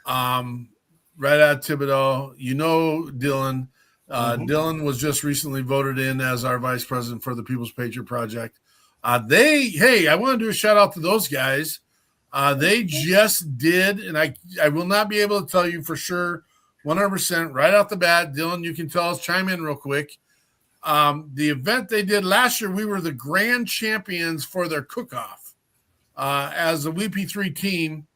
A: right at Thibodaux. Dylan. Dylan was just recently voted in as our vice president for the People's Patriot Project. I want to do a shout out to those guys. They just did, and I will not be able to tell you for sure 100% right off the bat. Dylan, you can tell us, chime in real quick. The event they did last year, we were the grand champions for their cook-off as a WeP3 team.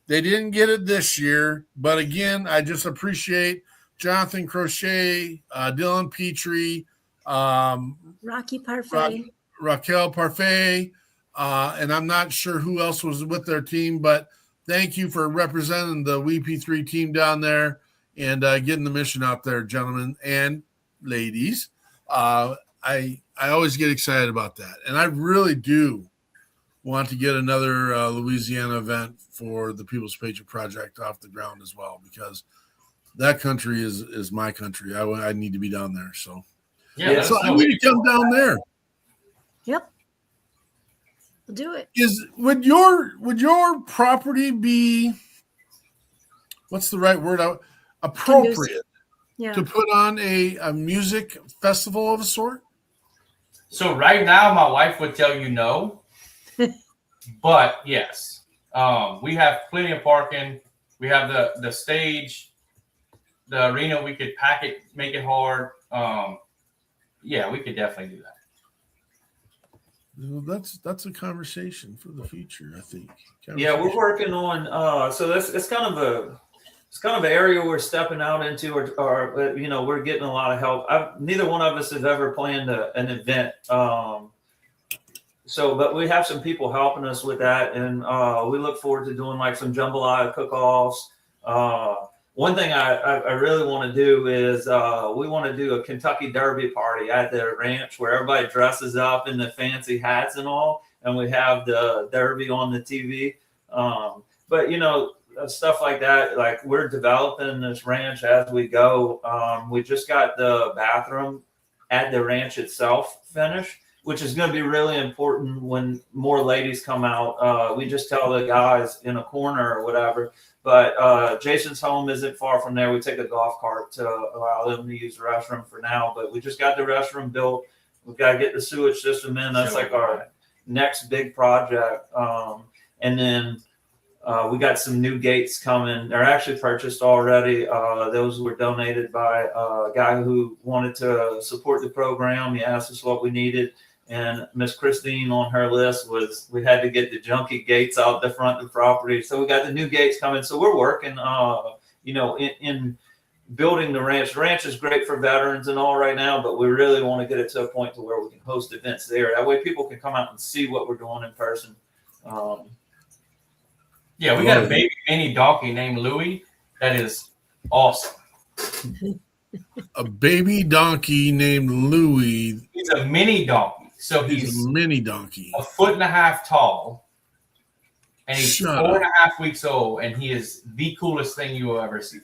A: They didn't get it this year, but again, I just appreciate Jonathan Crochet, Dylan Petrie,
F: Rocky Parfait,
A: Raquel Parfait, and I'm not sure who else was with their team, but thank you for representing the WeP3 team down there and getting the mission out there, gentlemen and ladies. I always get excited about that, and I really do want to get another Louisiana event for the People's Patriot Project off the ground as well, because that country is my country. I need to be down there. So so I need to come down there.
F: Yep. We'll do it.
A: Would your property be, what's the right word? Appropriate to put on a music festival of a sort?
I: So right now, my wife would tell you no, but yes, we have plenty of parking. We have the stage, the arena. We could pack it, make it hard. We could definitely do that.
A: Well, that's a conversation for the future, I think.
K: Yeah, we're working on. So it's kind of an area we're stepping out into, or we're getting a lot of help. Neither one of us have ever planned an event. But we have some people helping us with that, and we look forward to doing like some jambalaya cook-offs. one thing I really want to do is we want to do a Kentucky Derby party at the ranch where everybody dresses up in the fancy hats and all, and we have the Derby on the TV. But you know, stuff like that. Like we're developing this ranch as we go. We just got the bathroom at the ranch itself finished, which is going to be really important when more ladies come out. We just tell the guys in a corner or whatever. But Jason's home isn't far from there. We take a golf cart to allow them to use the restroom for now. But we just got the restroom built. We've got to get the sewage system in. That's like our next big project. And then we got some new gates coming. They're actually purchased already. Those were donated by a guy who wanted to support the program. He asked us what we needed. And Miss Christine on her list was we had to get the junky gates out the front of the property. So we got the new gates coming. So we're working, you know, in building the ranch. The ranch is great for veterans and all right now, but we really want to get it to a point to where we can host events there. That way people can come out and see what we're doing in person.
I: Yeah, we got a baby mini donkey named Louie that is awesome.
A: A baby donkey named Louie.
I: He's a mini donkey. So he's
A: a mini donkey,
I: 1.5 foot tall, and he's 4.5 weeks old, and he is the coolest thing you will ever see.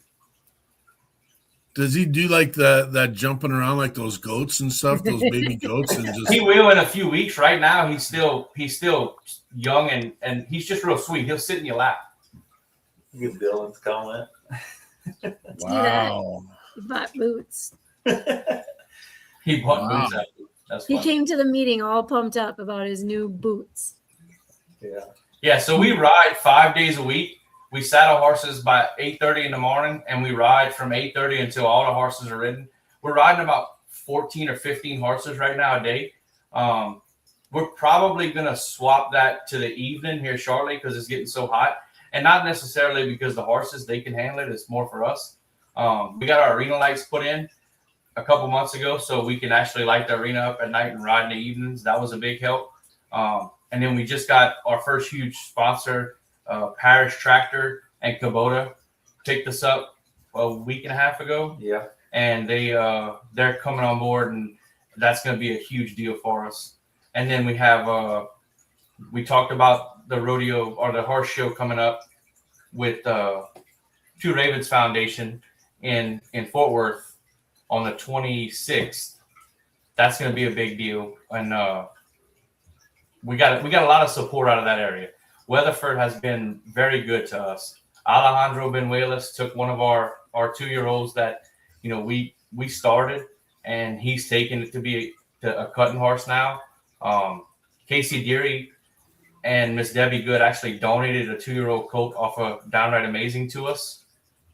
A: Does he do like that jumping around like those goats and stuff, those baby goats? And just...
I: He will in a few weeks. Right now, he's still young, and he's just real sweet. He'll sit in your lap.
K: Good Dylan's comment.
A: Wow.
F: He bought boots.
I: He bought boots. That's
F: he
I: funny.
F: came to the meeting all pumped up about his new boots.
I: Yeah. So we ride 5 days a week. We saddle horses by 8:30 in the morning, and we ride from 8:30 until all the horses are ridden. We're riding about 14 or 15 horses right now a day. We're probably going to swap that to the evening here shortly because it's getting so hot, and not necessarily because the horses, they can handle it. It's more for us. We got our arena lights put in a couple months ago, so we can actually light the arena up at night and ride in the evenings. That was a big help. And then we just got our first huge sponsor, Parish Tractor and Kubota, picked us up a week and a half ago.
K: Yeah.
I: And they're coming on board, and that's going to be a huge deal for us. And then we have we talked about the rodeo or the horse show coming up with Two Ravens Foundation in Fort Worth on the 26th. That's going to be a big deal, and we got a lot of support out of that area. Weatherford has been very good to us. Alejandro Benuelas took one of our 2-year-olds that we started, and he's taken it to be a cutting horse now. Casey Deary and Miss Debbie Good actually donated a 2-year-old colt off of Downright Amazing to us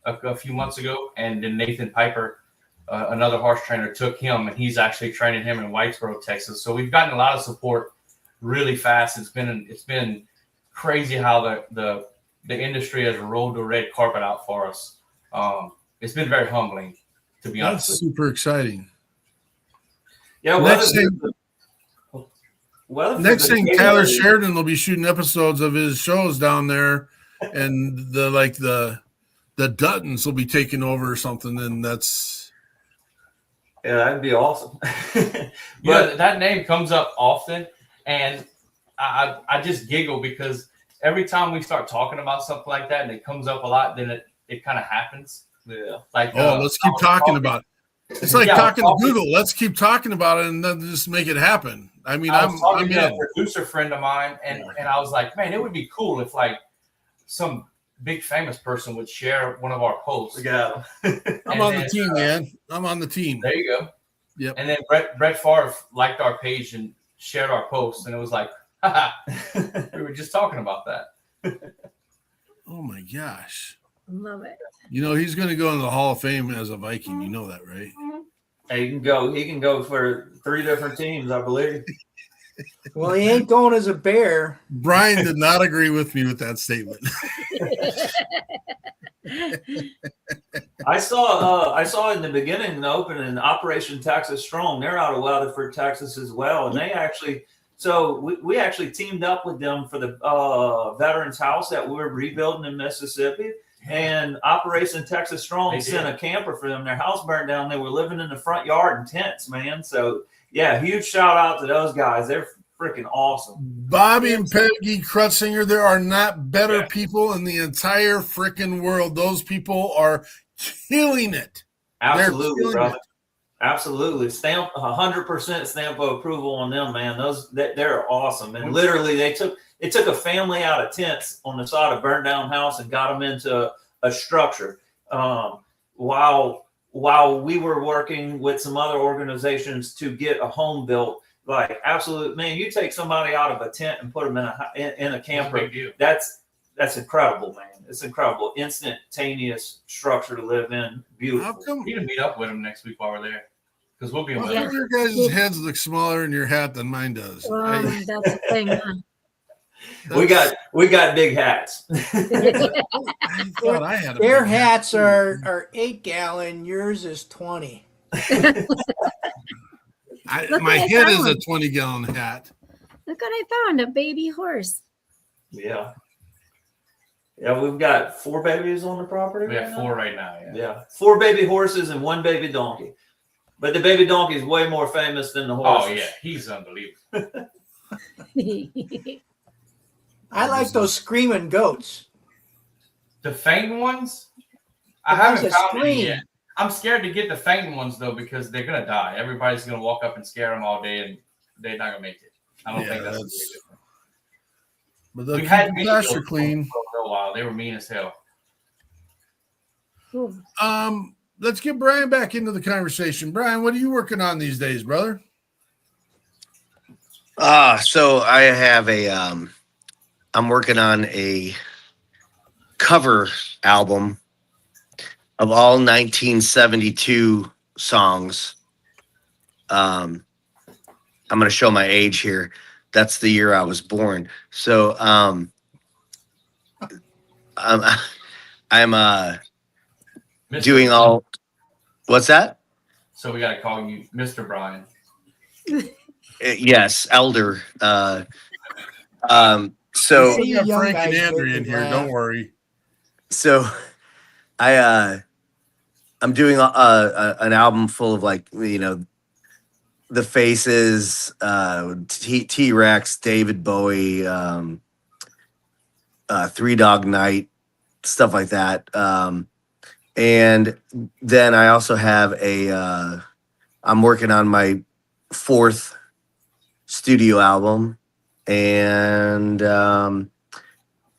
I: a few months ago, and then Nathan Piper, another horse trainer, took him, and he's actually training him in Whitesboro, Texas. So we've gotten a lot of support really fast. It's been crazy how the industry has rolled the red carpet out for us. It's been very humbling, to be honest.
A: That's super exciting.
K: Yeah.
A: Next thing, Tyler Sheridan will be shooting episodes of his shows down there, and the Duttons will be taking over or something, and that's
K: that'd be awesome.
I: But that name comes up often, and I just giggle because every time we start talking about something like that and it comes up a lot, then it kind of happens.
K: Yeah.
I: Like
A: let's keep talking about it. It's like talking to Google. Let's keep talking about it and then just make it happen. I mean, I'm
I: talking to a producer friend of mine, and I was like, man, it would be cool if like some big famous person would share one of our posts.
K: Yeah.
A: I'm on the team, man. I'm on the team.
I: There you go.
A: Yep.
I: And then Brett Favre liked our page and shared our post, and it was like, we were just talking about that.
A: Oh my gosh.
F: Love it.
A: He's going to go into the Hall of Fame as a Viking. You know that, right?
K: He can go for 3 different teams, I believe.
M: Well, he ain't going as a Bear.
A: Brian did not agree with me with that statement.
K: I saw in the beginning, the opening, Operation Texas Strong. They're out of Weatherford, Texas as well. And they actually, we actually teamed up with them for the Veterans House that we were rebuilding in Mississippi. And Operation Texas Strong
I: They
K: sent
I: did.
K: a camper for them. Their house burned down. They were living in the front yard in tents, man. So yeah, huge shout out to those guys. They're freaking awesome.
A: Bobby and Peggy Krutzinger, there are not better people in the entire freaking world. Those people are killing it.
K: Absolutely,
A: killing
K: brother.
A: it.
K: Absolutely. Stamp 100% stamp of approval on them, man. They're awesome. And literally it took a family out of tents on the side of burned down house and got them into a structure. While we were working with some other organizations to get a home built, like absolute, man, you take somebody out of a tent and put them in a camper.
I: Big deal.
K: That's incredible, man. It's incredible. Instantaneous structure to live in. Beautiful.
A: How come?
I: We need to meet up with them next week while we're there, because we'll be in
A: Why
I: weather.
A: do your guys' heads look smaller in your hat than mine does?
F: That's the thing. Huh?
K: We got big hats.
A: I thought I had a
M: Their
A: big
M: hats
A: hat.
M: are 8-gallon. Yours is 20.
A: My head is a 20-gallon hat.
F: Look what I found, a baby horse.
K: Yeah. Yeah, we've got 4 babies on the property.
I: We have 4 right now.
K: Yeah. 4 baby horses and 1 baby donkey. But the baby donkey is way more famous than the horse.
I: Oh yeah, he's unbelievable.
M: I like those screaming goats.
I: The fainting ones?
M: The
I: I haven't
M: ones that
I: found any
M: scream.
I: yet. I'm scared to get the fainting ones though, because they're gonna die. Everybody's gonna walk up and scare them all day, and they're not gonna make it. I don't think that's gonna be different.
A: But they'll
I: We
A: keep
I: had
A: the
I: meat
A: pasture
I: goats
A: clean.
I: for a little while. They were mean as hell.
A: Let's get Brian back into the conversation. Brian, what are you working on these days, brother?
L: So I have I'm working on a cover album of all 1972 songs. I'm going to show my age here. That's the year I was born. So I'm
I: Mr.
L: doing all. What's that?
I: So we gotta call you Mr. Brian.
L: Yes, elder. So
A: We got Frank and Andrew in here. Don't worry.
L: So I'm doing an album full of, like, you know, the Faces, T-Rex, David Bowie, 3 Dog Night, stuff like that. And then I also have I'm working on my 4th studio album, and I'm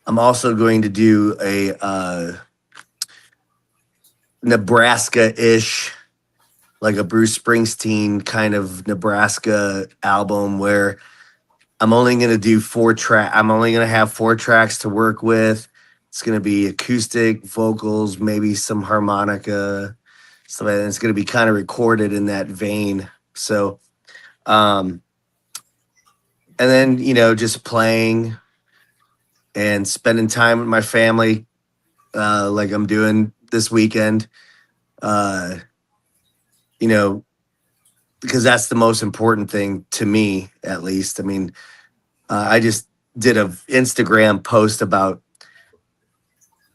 L: also going to do a Nebraska-ish, like a Bruce Springsteen kind of Nebraska album, where I'm only going to do 4 tracks. I'm only going to have 4 tracks to work with. It's going to be acoustic, vocals, maybe some harmonica, stuff like that. It's going to be kind of recorded in that vein. So, and then, you know, just playing and spending time with my family, like I'm doing this weekend, you know, because that's the most important thing to me, at least. I mean, I just did an Instagram post about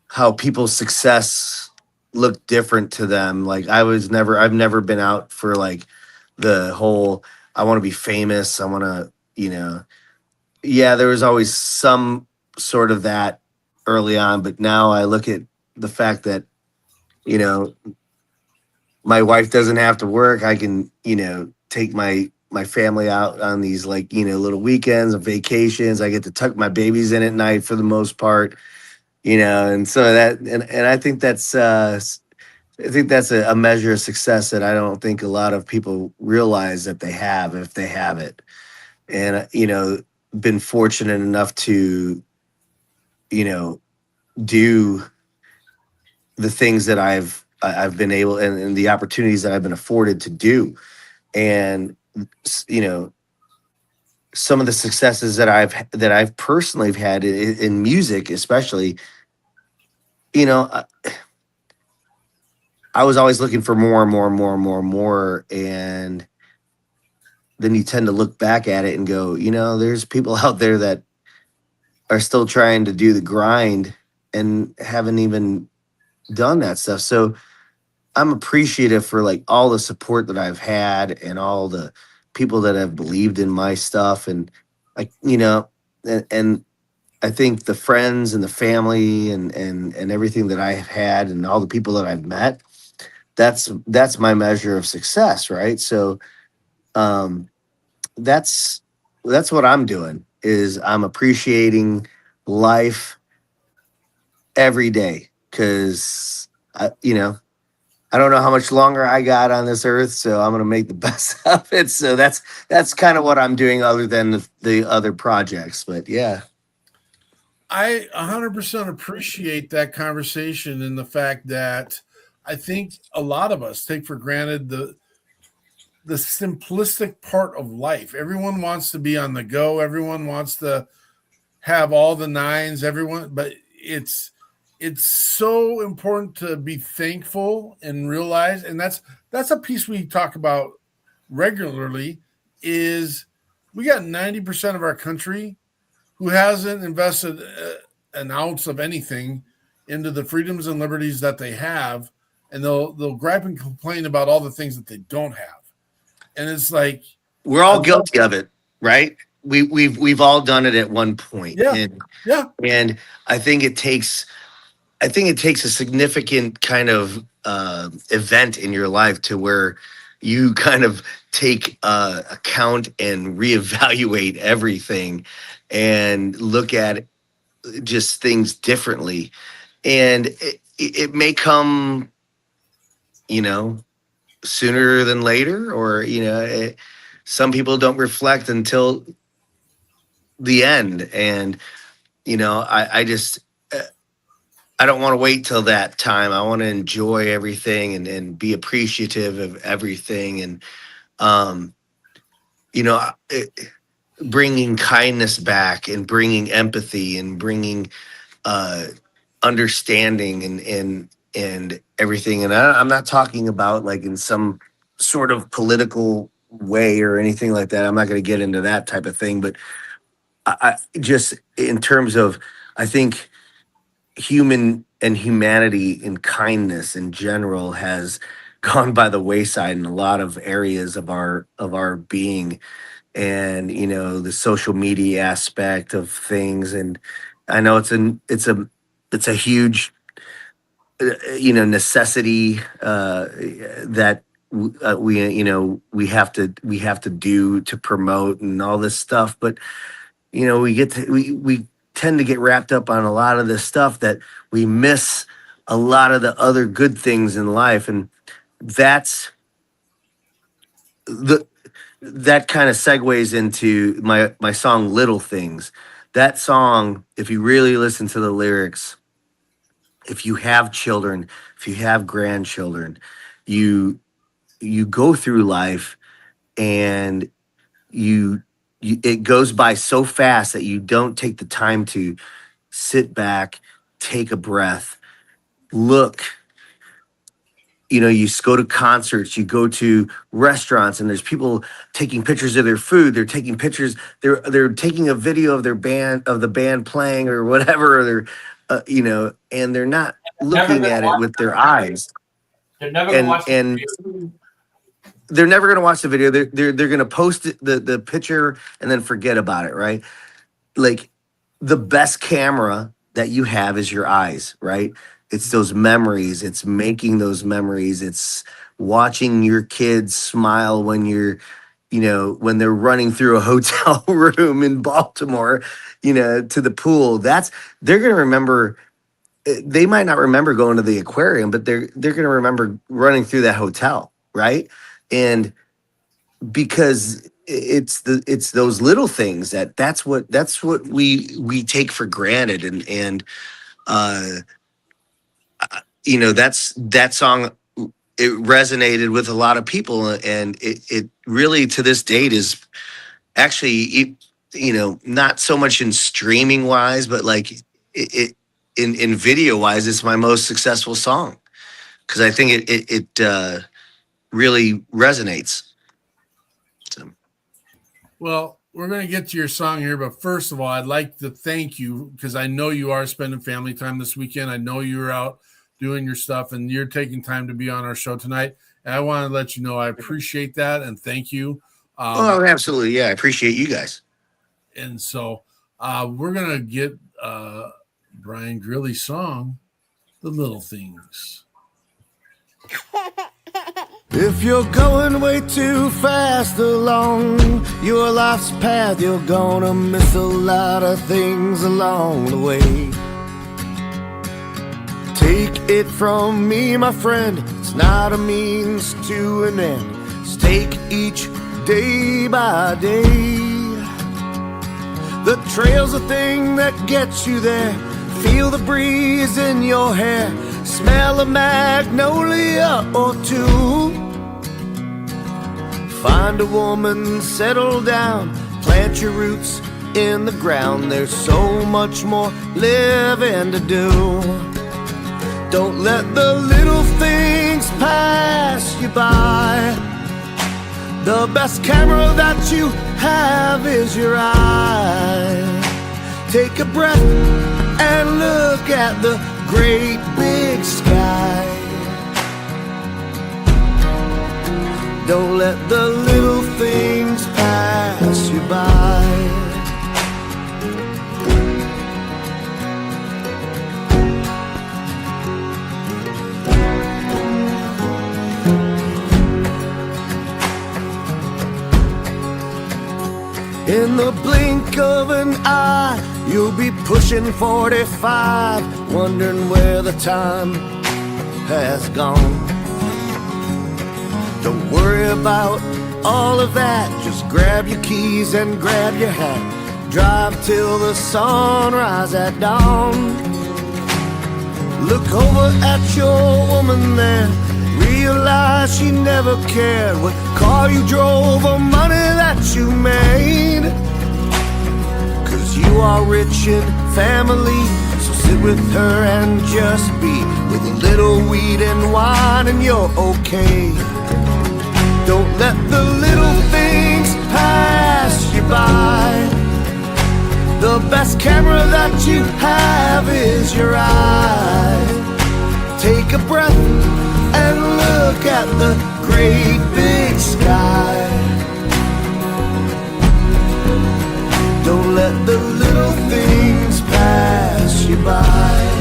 L: how people's success looked different to them. Like I've never been out for like the whole, I want to be famous. I want to, you know, yeah, there was always some sort of that early on, but now I look at the fact that, you know, my wife doesn't have to work. I can, you know, take my family out on these, like, you know, little weekends and vacations. I get to tuck my babies in at night for the most part, you know, and so that, and I think that's a measure of success that I don't think a lot of people realize that they have, if they have it. And, you know, been fortunate enough to, you know, do the things that I've been able, and the opportunities that I've been afforded to do. And, you know, some of the successes that I've personally had in music, especially, you know, I was always looking for more and more and more and more and more. And then you tend to look back at it and go, you know, there's people out there that are still trying to do the grind and haven't even done that stuff. So I'm appreciative for like all the support that I've had and all the people that have believed in my stuff. And like, and I think the friends and the family and everything that I have had and all the people that I've met, that's my measure of success. Right. So, um, that's what I'm doing is I'm appreciating life every day because I don't know how much longer I got on this earth, so I'm gonna make the best of it. So that's kind of what I'm doing, other than the other projects. But yeah,
A: I 100% appreciate that conversation and the fact that I think a lot of us take for granted the simplistic part of life. Everyone wants to be on the go. Everyone wants to have all the nines. But it's so important to be thankful and realize, and that's a piece we talk about regularly. Is we got 90% of our country who hasn't invested an ounce of anything into the freedoms and liberties that they have, and they'll gripe and complain about all the things that they don't have. And it's like
L: we're all guilty of it, right? We've all done it at one point.
A: Yeah.
L: And I think it takes a significant kind of event in your life to where you kind of take account and reevaluate everything and look at just things differently. And it may come, sooner than later, or, some people don't reflect until the end. And, I just, I don't want to wait till that time. I want to enjoy everything and be appreciative of everything. And, bringing kindness back and bringing empathy and bringing understanding and everything. And I'm not talking about like in some sort of political way or anything like that. I'm not going to get into that type of thing, but I just in terms of, I think humanity and kindness in general has gone by the wayside in a lot of areas of our being. And the social media aspect of things, and I know it's a huge necessity that we have to do to promote and all this stuff. But we tend to get wrapped up on a lot of this stuff that we miss a lot of the other good things in life. And that kind of segues into my song Little Things. That song, if you really listen to the lyrics, if you have children, if you have grandchildren, you go through life and it goes by so fast that you don't take the time to sit back, take a breath, look. You go to concerts, you go to restaurants, and there's people taking pictures of their food. They're taking pictures. They're taking a video of the band playing or whatever. Or they're, and they're not looking at it with their eyes.
I: They're never going to watch
L: and they're never going to watch the video. They're going to post the picture and then forget about it, right? Like the best camera that you have is your eyes, right? It's those memories. It's making those memories. It's watching your kids smile when when they're running through a hotel room in Baltimore, to the pool. They're going to remember. They might not remember going to the aquarium, but they're going to remember running through that hotel, right? And because it's those little things that's what we take for granted. And that song, it resonated with a lot of people, and it really to this date is actually, not so much in streaming wise, but like it in video wise, it's my most successful song because I think it really resonates. So.
A: Well, we're going to get to your song here, but first of all, I'd like to thank you because I know you are spending family time this weekend. I know you were out doing your stuff, and you're taking time to be on our show tonight. And I want to let you know I appreciate that and thank you.
L: Oh, absolutely. Yeah, I appreciate you guys.
A: And so we're going to get Brian Grilli's song, The Little Things.
B: If you're going way too fast along your life's path, you're gonna miss a lot of things along the way. Take it from me, my friend, it's not a means to an end. Just take each day by day. The trail's a thing that gets you there. Feel the breeze in your hair. Smell a magnolia or two. Find a woman, settle down, plant your roots in the ground. There's so much more living to do. Don't let the little things pass you by. The best camera that you have is your eye. Take a breath and look at the great big sky. Don't let the little things pass you by. In the blink of an eye, you'll be pushing 45, wondering where the time has gone. Don't worry about all of that, just grab your keys and grab your hat. Drive till the sunrise at dawn. Look over at your woman there, realize she never cared what car you drove or money that you made. Cause you are rich in family, so sit with her and just be. With a little weed and wine and you're okay. Don't let the little things pass you by. The best camera that you have is your eye. Take a breath and look at the great big sky. Don't let the little things pass you by.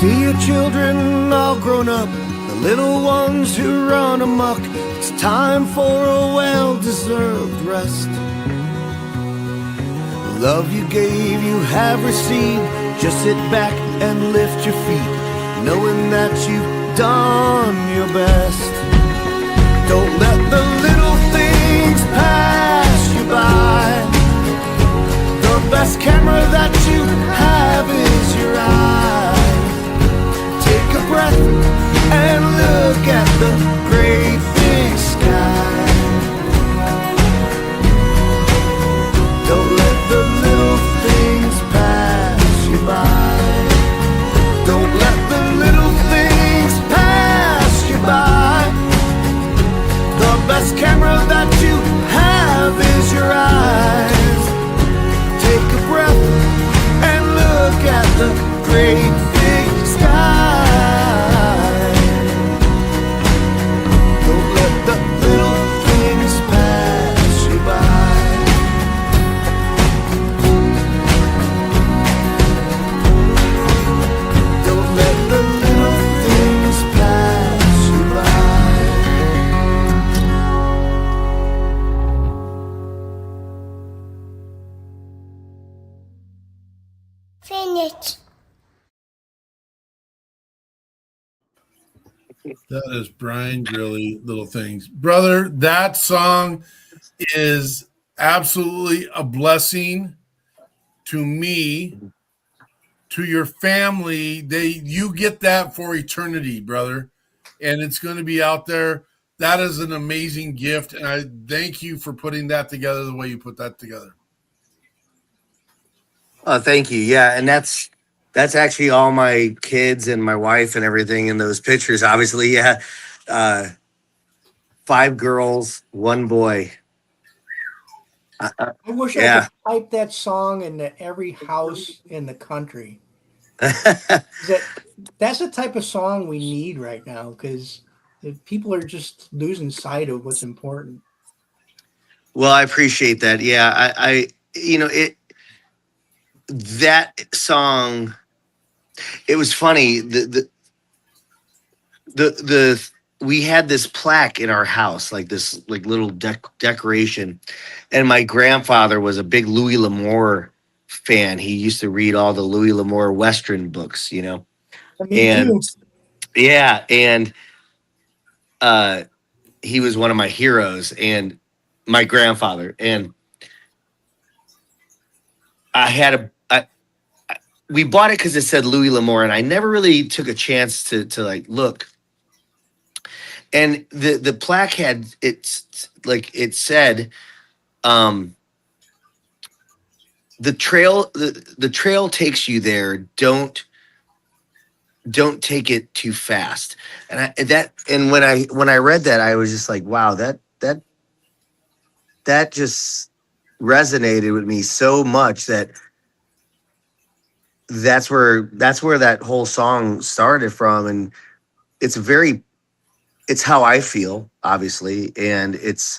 B: See your children all grown up, the little ones who run amok. It's time for a well-deserved rest. The love you gave, you have received. Just sit back and lift your feet, knowing that you've done your best. Don't let the little things pass you by. The best camera that you have is your eye. Take a breath and look at the great big sky. Don't let the little things pass you by. Don't let the little things pass you by. The best camera that you have is your eyes. Take a breath and look at the great big sky.
N: Finish.
A: That is Brian Grilli, Little Things. Brother, that song is absolutely a blessing to me, to your family. You get that for eternity, brother. And it's going to be out there That is an amazing gift, and I thank you for putting that together the way you put that together.
L: Oh, thank you. Yeah, and that's actually all my kids and my wife and everything in those pictures. Obviously, yeah. 5 girls, 1 boy.
M: I wish I
L: Yeah.
M: could type that song into every house in the country. That's the type of song we need right now, because people are just losing sight of what's important.
L: Well, I appreciate that. Yeah, I that song. It was funny. The we had this plaque in our house, like this little decoration, and my grandfather was a big Louis L'Amour fan. He used to read all the Louis L'Amour Western books,
M: Me
L: and
M: too.
L: yeah, and he was one of my heroes, and my grandfather, and we bought it because it said Louis L'Amour, and I never really took a chance to like look. And the plaque had it said, the trail takes you there. Don't take it too fast. And when I read that, I was just like, wow, that just resonated with me so much that's where that whole song started from. And it's how I feel, obviously, and it's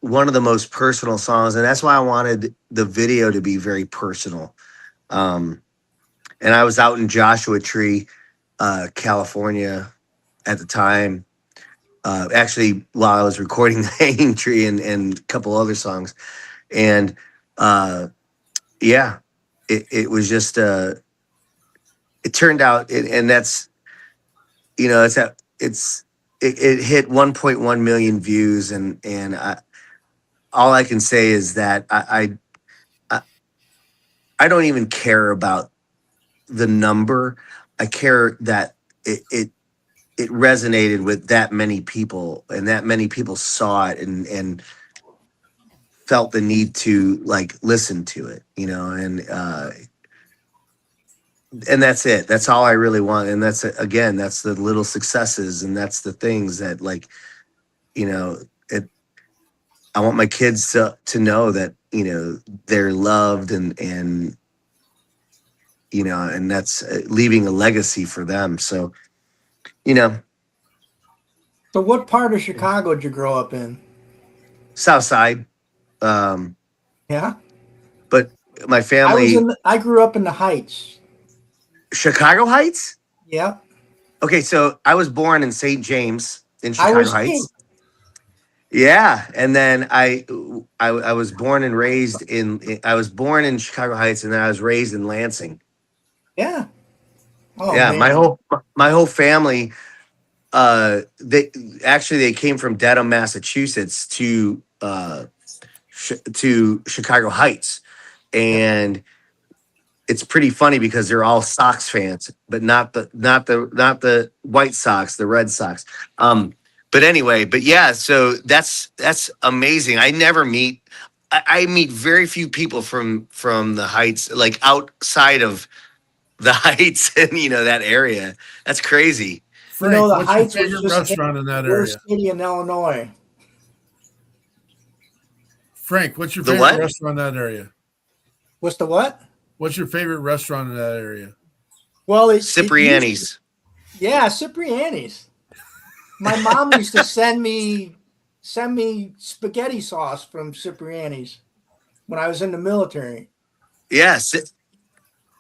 L: one of the most personal songs, and that's why I wanted the video to be very personal. And I was out in Joshua Tree, California at the time, actually while I was recording the Hanging Tree and a couple other songs. And yeah, it was just it turned out, and that's, it hit 1.1 million views, and all I can say is that I don't even care about the number. I care that it resonated with that many people, and that many people saw it and felt the need to like listen to it, and that's it. That's all I really want. And that's, again, that's the little successes, and that's the things that, like, I want my kids to know that, they're loved, and and that's leaving a legacy for them. So,
M: So what part of Chicago did you grow up in?
L: South Side.
M: Yeah.
L: But my family,
M: I grew up in the Heights.
L: Chicago Heights?
M: Yeah.
L: Okay, so I was born in St. James in Chicago Heights. Yeah, and then I was born and raised I was born in Chicago Heights, and then I was raised in Lansing.
M: Yeah. Oh,
L: yeah,
M: man.
L: my whole family, they came from Dedham, Massachusetts to Chicago Heights, and it's pretty funny because they're all Sox fans, but not the White Sox, the Red Sox. But anyway, yeah, so that's amazing. I meet very few people from the Heights, like outside of the Heights and that area. That's crazy.
A: Frank,
M: the
A: what's
M: Heights
A: your
M: was
A: favorite
M: just
A: restaurant in that
M: Worst
A: area?
M: city in Illinois.
A: Frank, what's your
L: The
A: favorite
L: what?
A: restaurant in that area?
M: What's the what?
A: What's your favorite restaurant in that area?
M: Well,
L: Cipriani's.
M: Yeah, Cipriani's. My mom used to send me spaghetti sauce from Cipriani's when I was in the military.
L: Yes.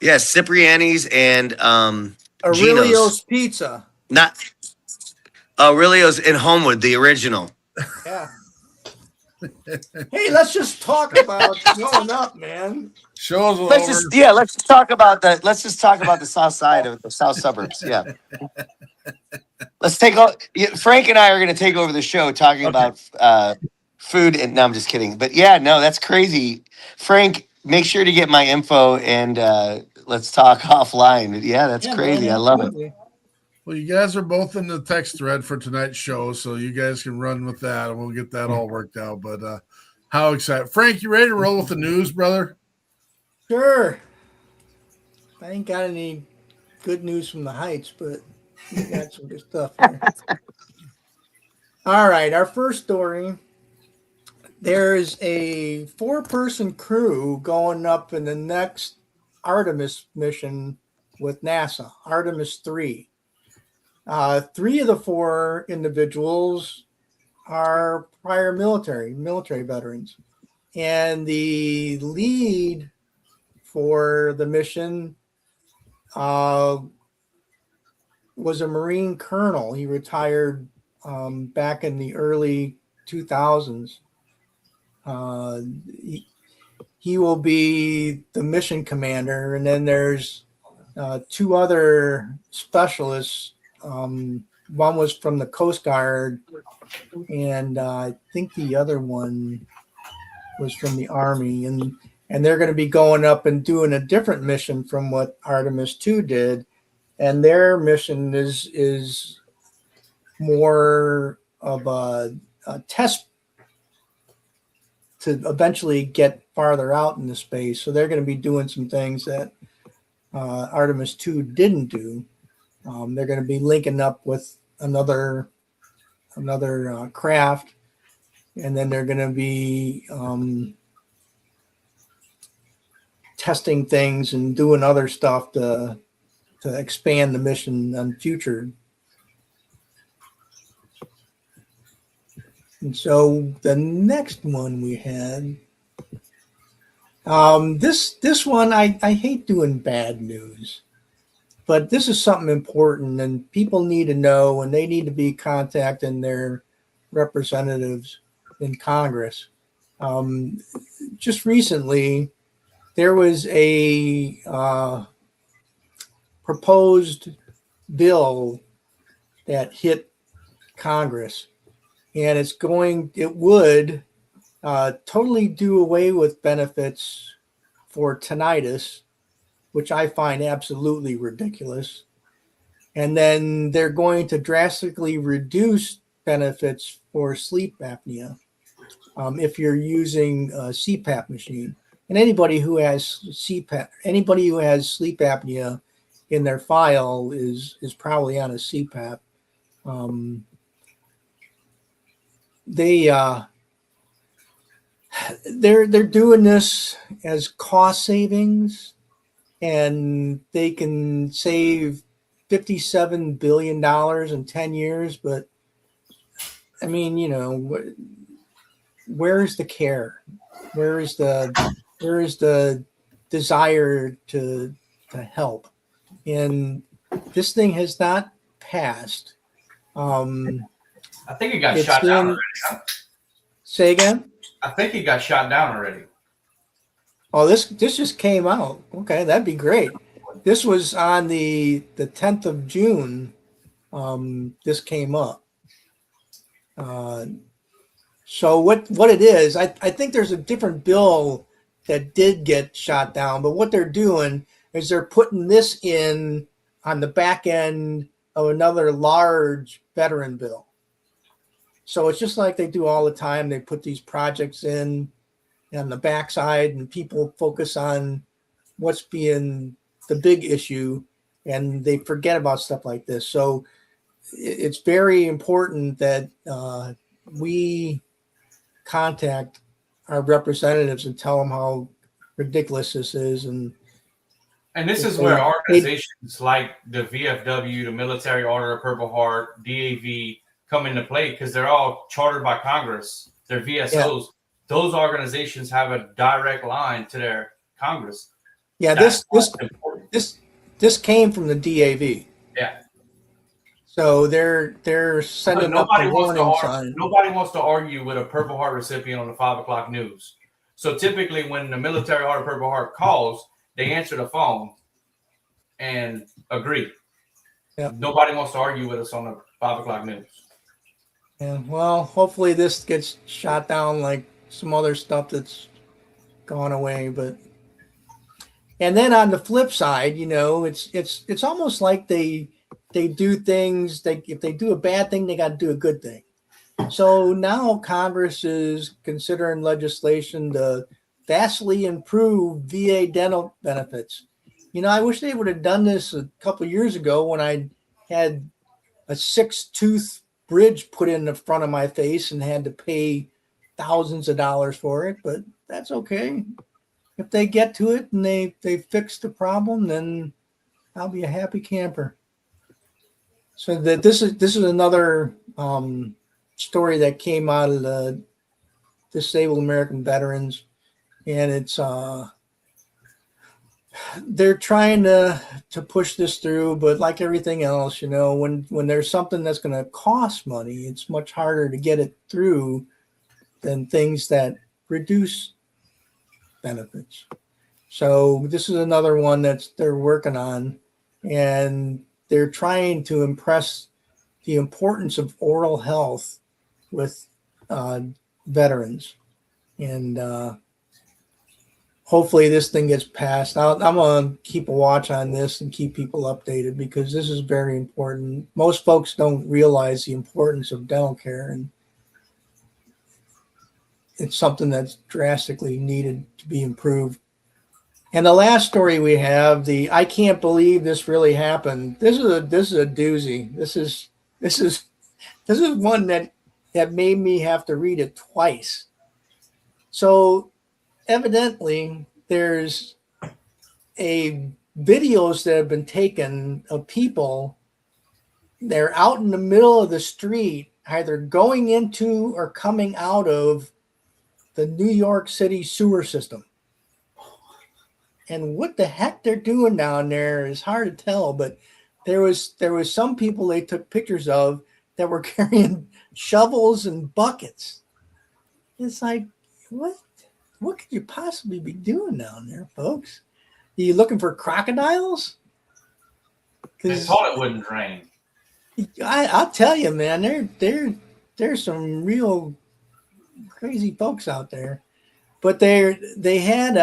L: Yeah, Cipriani's and
M: Aurelio's
L: Gino's.
M: Pizza.
L: Not Aurelio's in Homewood, the original.
M: Yeah. Hey, let's just talk about growing up, man.
A: Show's over.
L: Let's just talk about the south side of the south suburbs. Yeah. Let's Frank and I are going to take over the show talking about food. And no, I'm just kidding. But yeah, no, that's crazy. Frank, make sure to get my info, and let's talk offline. Yeah, that's crazy.
M: Man,
L: I love it.
A: Well, you guys are both in the text thread for tonight's show, so you guys can run with that, and we'll get that all worked out. But how excited. Frank, you ready to roll with the news, brother?
M: Sure. I ain't got any good news from the Heights, but we got some good stuff here. All right, our first story. There's a 4-person crew going up in the next Artemis mission with NASA, Artemis 3. 3 of the 4 individuals are prior military veterans. And the lead for the mission was a Marine colonel. He retired back in the early 2000s. He will be the mission commander, and then there's 2 other specialists. One was from the Coast Guard, and I think the other one was from the Army, and they're going to be going up and doing a different mission from what Artemis 2 did, and their mission is more of a test to eventually get farther out into space. So they're going to be doing some things that Artemis 2 didn't do. They're going to be linking up with another craft, and then they're going to be testing things and doing other stuff to expand the mission on future. And so the next one we had, this one, I hate doing bad news, but this is something important and people need to know, and they need to be contacting their representatives in Congress. Just recently, there was a proposed bill that hit Congress, and it would totally do away with benefits for tinnitus, which I find absolutely ridiculous. And then they're going to drastically reduce benefits for sleep apnea if you're using a CPAP machine. And anybody who has sleep apnea in their file is probably on a CPAP. They're doing this as cost savings, and they can save $57 billion in 10 years. But I mean, where's the care? Where is the desire to help? And this thing has not passed.
I: I think it got shot down already. Huh?
M: Say again?
I: I think it got shot down already.
M: Oh, this just came out. Okay, that'd be great. This was on the 10th of June. This came up. So what it is, I think there's a different bill that did get shot down, but what they're doing is they're putting this in on the back end of another large veteran bill. So it's just like they do all the time. They put these projects in on the backside, and people focus on what's being the big issue, and they forget about stuff like this. So it's very important that we contact our representatives and tell them how ridiculous this is. And
I: this is where organizations like the VFW, the Military Order of Purple Heart, DAV come into play, because they're all chartered by Congress. They're VSOs. Yeah. Those organizations have a direct line to their Congress.
M: Yeah, this came from the DAV.
I: Yeah.
M: So they're sending up the warning sign.
I: Nobody wants to argue with a Purple Heart recipient on the 5 o'clock news. So typically, when the Military Order of Purple Heart calls, they answer the phone and agree.
M: Yeah.
I: Nobody wants to argue with us on the 5 o'clock news.
M: Yeah. Well, hopefully this gets shot down like some other stuff that's gone away. But and then on the flip side, it's almost like they they do things. If they do a bad thing, they got to do a good thing. So now Congress is considering legislation to vastly improve VA dental benefits. I wish they would have done this a couple of years ago when I had a 6-tooth bridge put in the front of my face and had to pay thousands of dollars for it, but that's okay. If they get to it and they fix the problem, then I'll be a happy camper. So this is another story that came out of the Disabled American Veterans, and it's they're trying to push this through, but like everything else, when there's something that's going to cost money, it's much harder to get it through than things that reduce benefits. So this is another one they're working on, and they're trying to impress the importance of oral health with veterans, and hopefully this thing gets passed. I'm going to keep a watch on this and keep people updated because this is very important. Most folks don't realize the importance of dental care, and it's something that's drastically needed to be improved. And the last story we have, I can't believe this really happened. This is a doozy. This is one that made me have to read it twice. So evidently there's videos that have been taken of people. They're out in the middle of the street, either going into or coming out of the New York City sewer system. And what the heck they're doing down there is hard to tell, but there was some people they took pictures of that were carrying shovels and buckets. It's like, what could you possibly be doing down there, folks? Are you looking for crocodiles?
I: They thought it wouldn't rain.
M: I'll tell you, man, there's some real crazy folks out there. But they had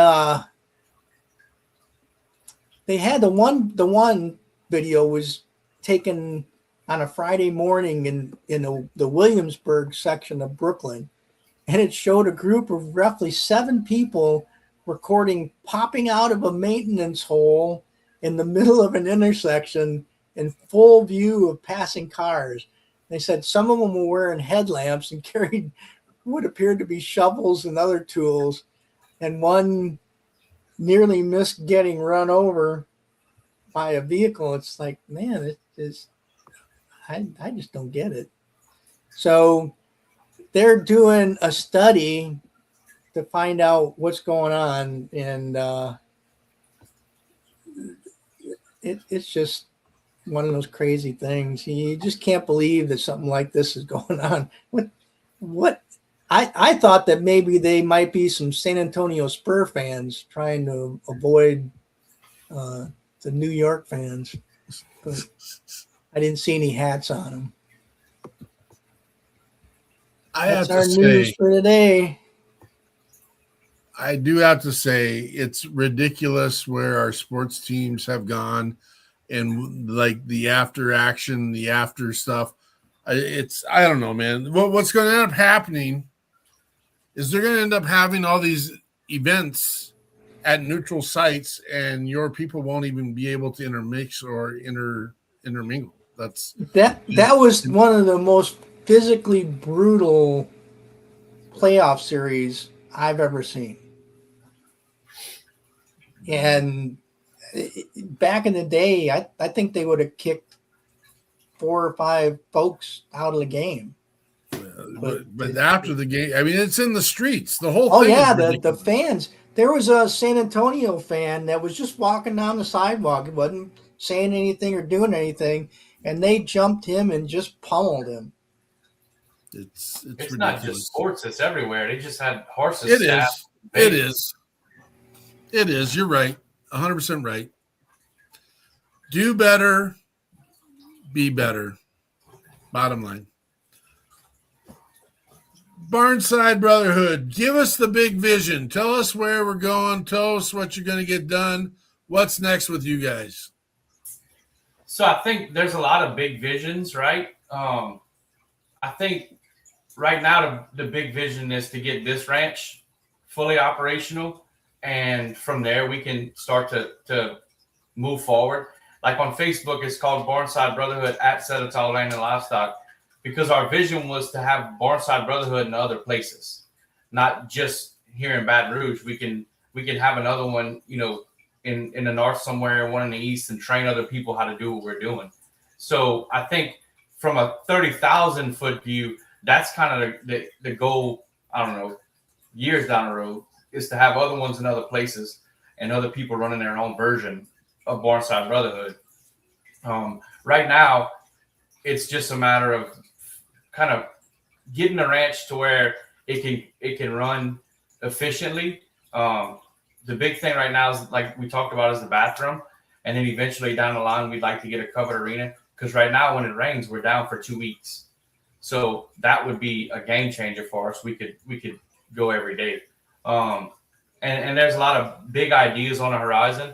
M: the one video was taken on a Friday morning in the Williamsburg section of Brooklyn. And it showed a group of roughly 7 people recording popping out of a maintenance hole in the middle of an intersection in full view of passing cars. They said some of them were wearing headlamps and carried what appeared to be shovels and other tools. And one nearly missed getting run over by a vehicle. It's like, man, I just don't get it. So they're doing a study to find out what's going on, and it's just one of those crazy things. You just can't believe that something like this is going on. What I thought that maybe they might be some San Antonio Spur fans trying to avoid the New York fans, but I didn't see any hats on them. That's our news for today.
A: I do have to say it's ridiculous where our sports teams have gone, and like the after action, the after stuff. I don't know, man. What's going to end up happening is they're going to end up having all these events at neutral sites, and your people won't even be able to intermix or intermingle.
M: That was one of the most physically brutal playoff series I've ever seen. And back in the day, I think they would have kicked 4 or 5 folks out of the game.
A: But after the game, I mean, it's in the streets. The whole thing.
M: Oh, yeah, the fans. There was a San Antonio fan that was just walking down the sidewalk. He wasn't saying anything or doing anything, and they jumped him and just pummeled him.
A: It's
I: not just sports; it's everywhere. They just had horses.
A: It is. You're right. 100% right. Do better. Be better. Bottom line. Barnside Brotherhood, give us the big vision. Tell us where we're going. Tell us what you're going to get done. What's next with you guys?
I: So I think there's a lot of big visions, right? I think right now the big vision is to get this ranch fully operational, and from there we can start to move forward. Like on Facebook, it's called Barnside Brotherhood at Settle Land and Livestock, because our vision was to have Barnside Brotherhood in other places, not just here in Baton Rouge. We can have another one, you know, in the north somewhere, one in the east, and train other people how to do what we're doing. So I think from a 30,000 foot view, that's kind of the goal. I don't know, years down the road, is to have other ones in other places and other people running their own version of Barnside Brotherhood. Right now, it's just a matter of kind of getting the ranch to where it can run efficiently. The big thing right now is, like we talked about, is the bathroom, and then eventually down the line we'd like to get a covered arena, because right now when it rains we're down for 2 weeks. So that would be a game changer for us. We could go every day. And there's a lot of big ideas on the horizon.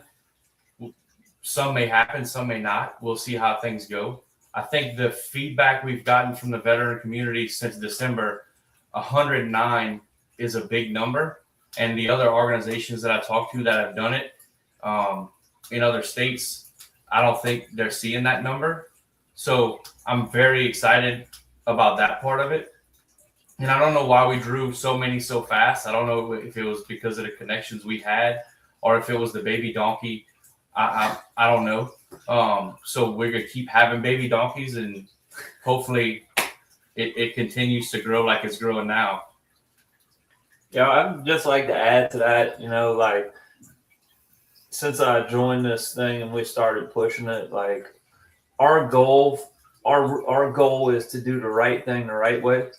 I: Some may happen, some may not. We'll see how things go. I think the feedback we've gotten from the veteran community since December, 109 is a big number. And the other organizations that I talked to that have done it in other states, I don't think they're seeing that number. So I'm very excited about that part of it. And I don't know why we drew so many so fast. I don't know if it was because of the connections we had or if it was the baby donkey. I don't know. So we're going to keep having baby donkeys, and hopefully it continues to grow like it's growing now.
K: Yeah, I'd just like to add to that, you know, like, since I joined this thing and we started pushing it, like, our goal is to do the right thing the right way.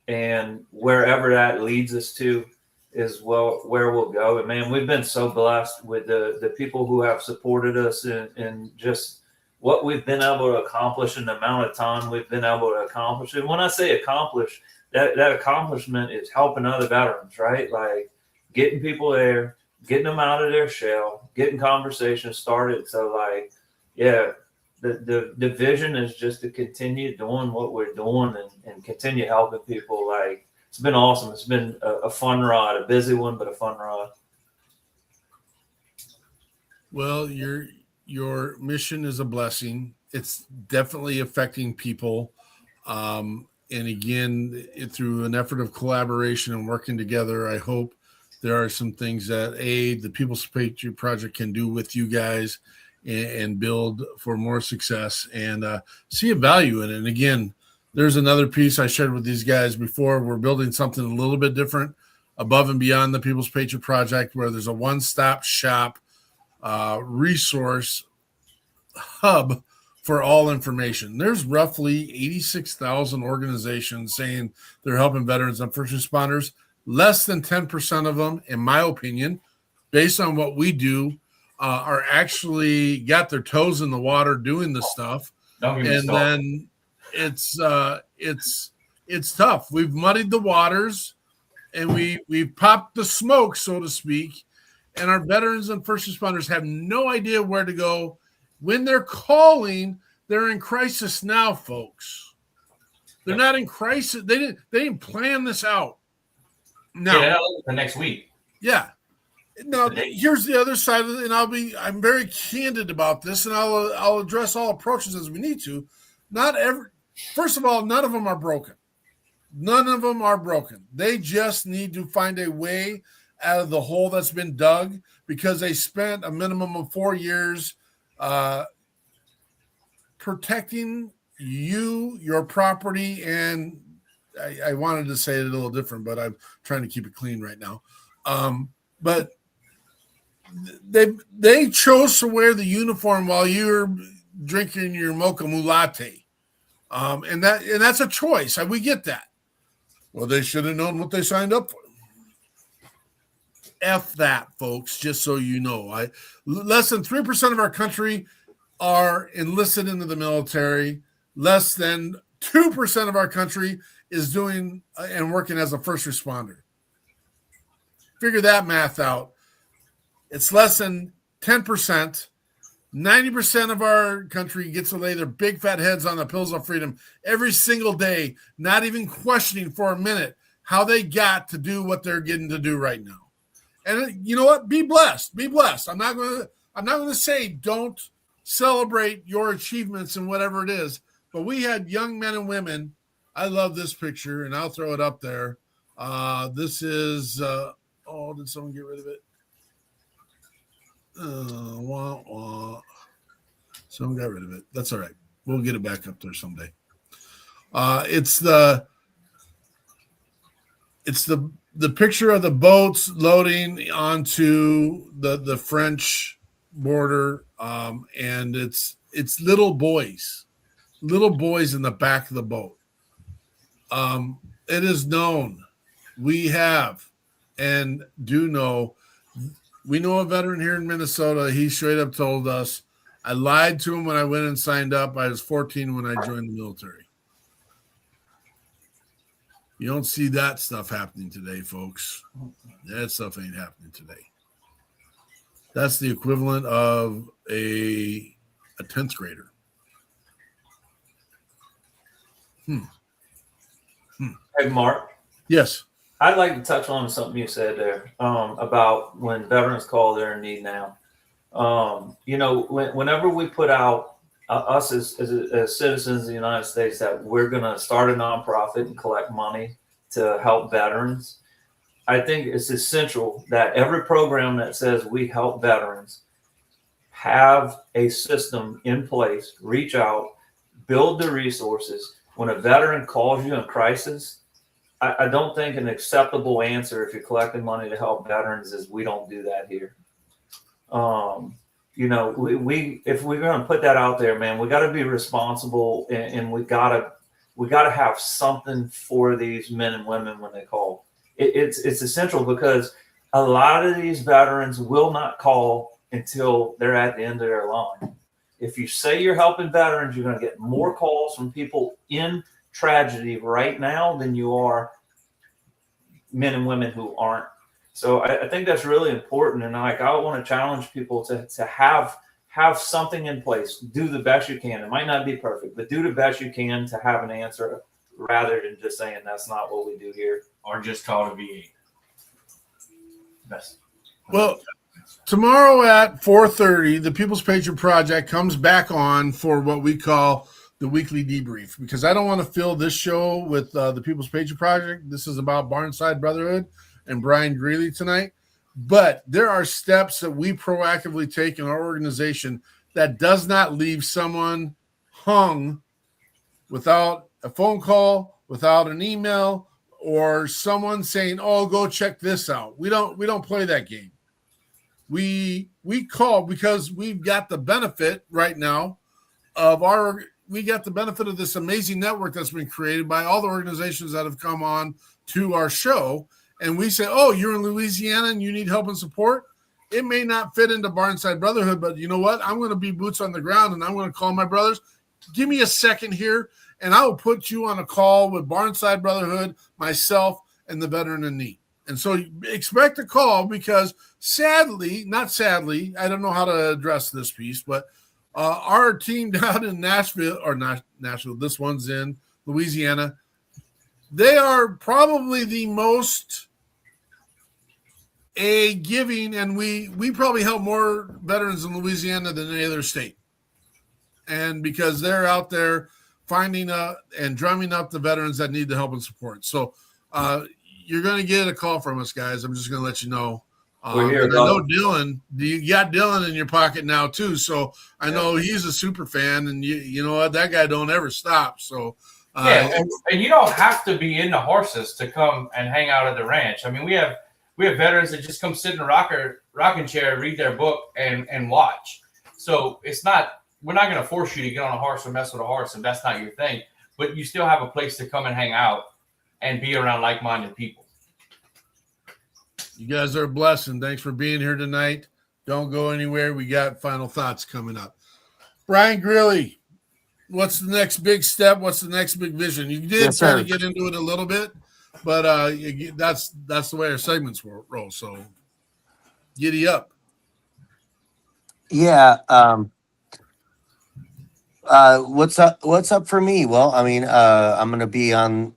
K: And wherever that leads us to is where we'll go. And man, we've been so blessed with the people who have supported us and just what we've been able to accomplish in the amount of time we've been able to accomplish. And when I say accomplish, that accomplishment is helping other veterans, right? Like getting people there, getting them out of their shell, getting conversations started. So like, yeah, the vision is just to continue doing what we're doing and continue helping people. Like, it's been awesome. It's been a fun ride, a busy one, but a fun ride.
A: Well, your mission is a blessing. It's definitely affecting people. And again, through an effort of collaboration and working together, I hope there are some things that the People's Patriot Project can do with you guys and build for more success and see a value in it. And again, there's another piece I shared with these guys before. We're building something a little bit different above and beyond the People's Patriot Project, where there's a one-stop shop resource hub for all information. There's roughly 86,000 organizations saying they're helping veterans and first responders. Less than 10% of them, in my opinion, based on what we do, are actually got their toes in the water doing the stuff. And then it's tough. We've muddied the waters and we've popped the smoke, so to speak. And our veterans and first responders have no idea where to go. When they're calling, they're in crisis now, folks. They're not in crisis. They didn't plan this out.
I: No, the next week.
A: Yeah. Now, here's the other side of it, and I'm very candid about this, and I'll address all approaches as we need to. First of all, none of them are broken. None of them are broken. They just need to find a way out of the hole that's been dug, because they spent a minimum of 4 years protecting you, your property, and I wanted to say it a little different, but I'm trying to keep it clean right now. But they chose to wear the uniform while you're drinking your mocha latte. And that's a choice. We get that. Well, they should have known what they signed up for. F that, folks, just so you know. Less than 3% of our country are enlisted into the military. Less than 2% of our country is doing and working as a first responder. Figure that math out. It's less than 10%. 90% of our country gets to lay their big fat heads on the pillows of freedom every single day, not even questioning for a minute how they got to do what they're getting to do right now. And you know what? Be blessed. Be blessed. I'm not going to say don't celebrate your achievements and whatever it is, but we had young men and women. I love this picture, and I'll throw it up there. This is did someone get rid of it? Someone got rid of it. That's all right. We'll get it back up there someday. It's the picture of the boats loading onto the French border, and it's little boys in the back of the boat. It is known, we have and do know. We know a veteran here in Minnesota. He straight up told us, I lied to him when I went and signed up. I was 14 when I joined the military. You don't see that stuff happening today, folks. That stuff ain't happening today. That's the equivalent of a 10th grader.
K: Hey, Mark.
A: Yes.
K: I'd like to touch on something you said there about when veterans call they're in need now. Whenever we put out us as citizens of the United States that we're going to start a nonprofit and collect money to help veterans, I think it's essential that every program that says we help veterans have a system in place, reach out, build the resources. When a veteran calls you in crisis, I don't think an acceptable answer if you're collecting money to help veterans is we don't do that here. If we're going to put that out there, man, we got to be responsible, and we got to have something for these men and women when they call. It's essential because a lot of these veterans will not call until they're at the end of their line. If you say you're helping veterans, you're going to get more calls from people in tragedy right now than you are men and women who aren't. So I think that's really important. And I want to challenge people to have something in place. Do the best you can. It might not be perfect, but do the best you can to have an answer rather than just saying that's not what we do here.
I: Or just call it VA. Best.
A: Well, tomorrow at 4:30, the People's Patriot Project comes back on for what we call the weekly debrief, because I don't want to fill this show with the People's Patriot Project. This is about Barnside Brotherhood and Brian Grilli tonight. But there are steps that we proactively take in our organization that does not leave someone hung without a phone call, without an email, or someone saying, "Oh, go check this out." We don't play that game. We call because we've got the benefit right now of we got the benefit of this amazing network that's been created by all the organizations that have come on to our show. And we say, oh, you're in Louisiana and you need help and support. It may not fit into Barnside Brotherhood, but you know what? I'm going to be boots on the ground and I'm going to call my brothers. Give me a second here and I will put you on a call with Barnside Brotherhood, myself, and the veteran in need. And so expect a call because not sadly, I don't know how to address this piece, but our team down in this one's in Louisiana. They are probably the most giving, and we probably help more veterans in Louisiana than any other state. And because they're out there finding and drumming up the veterans that need the help and support. So you're going to get a call from us, guys. I'm just going to let you know.
K: We're here,
A: I know Dylan, you got Dylan in your pocket now too. So I know he's a super fan, and you know what, that guy don't ever stop. So
I: and you don't have to be into horses to come and hang out at the ranch. I mean, we have veterans that just come sit in a rocking chair, read their book, and watch. So we're not going to force you to get on a horse or mess with a horse if that's not your thing. But you still have a place to come and hang out and be around like-minded people.
A: You guys are a blessing. Thanks for being here tonight. Don't go anywhere. We got final thoughts coming up. Brian Grilli, what's the next big step? What's the next big vision? You did try to get into it a little bit, but that's the way our segments roll. So giddy up.
L: Yeah. What's up? What's up for me? Well, I mean, I'm gonna be on,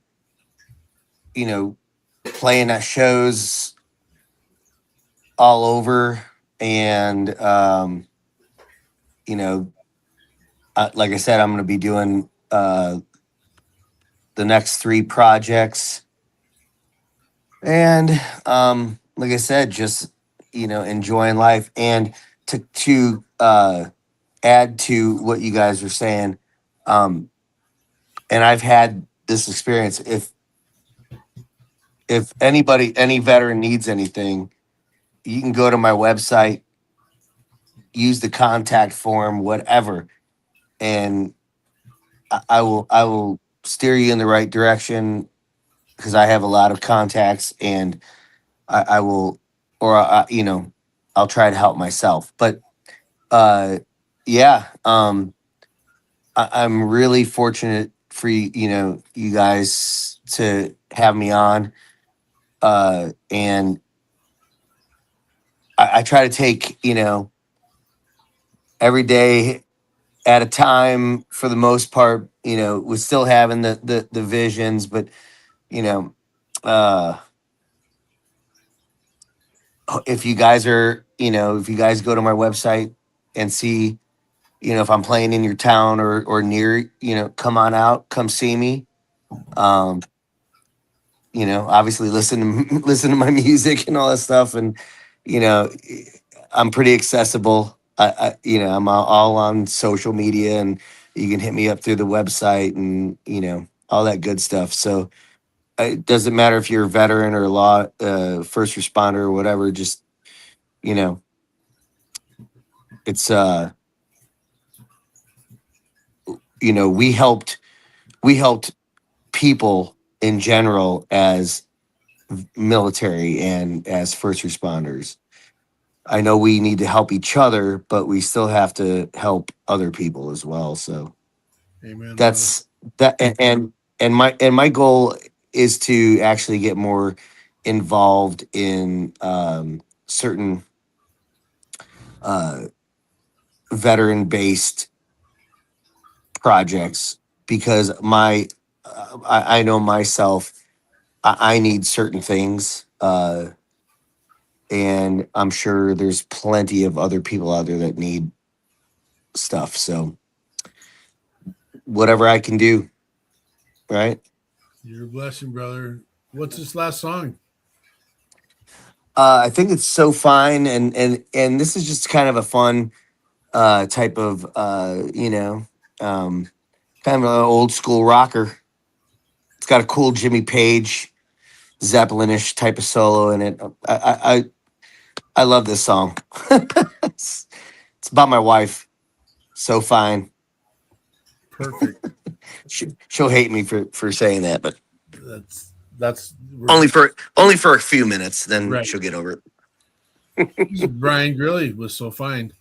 L: playing at shows all over, and like I said, I'm gonna be doing the next 3 projects, and like I said, just enjoying life, and to add to what you guys are saying, and I've had this experience. If any veteran needs anything, you can go to my website, use the contact form, whatever, and I will steer you in the right direction, because I have a lot of contacts, and I will, or I'll try to help myself. But yeah, I'm really fortunate for you guys to have me on, and I try to take every day at a time, for the most part, with still having the visions, but if you guys are, if you guys go to my website and see, if I'm playing in your town or near, come on out, come see me. Obviously listen to my music and all that stuff. And, I'm pretty accessible. I'm all on social media, and you can hit me up through the website, and, all that good stuff. So it doesn't matter if you're a veteran or first responder or whatever, just, it's, we helped people in general as military and as first responders. I know we need to help each other, but we still have to help other people as well. So
A: Amen.
L: That's that. And my goal is to actually get more involved in certain veteran based projects, because I know myself, I need certain things, and I'm sure there's plenty of other people out there that need stuff. So whatever I can do, right?
A: You're a blessing, brother. What's this last song?
L: I think it's So Fine, and this is just kind of a fun type of kind of an old school rocker. It's got a cool Jimmy Page, Zeppelin-ish type of solo in it. I love this song. It's about my wife. So fine.
A: Perfect.
L: She'll hate me for saying that, but
A: that's
L: only for a few minutes. Then
A: right.
L: She'll get over it.
A: This is Brian Grilli was So Fine.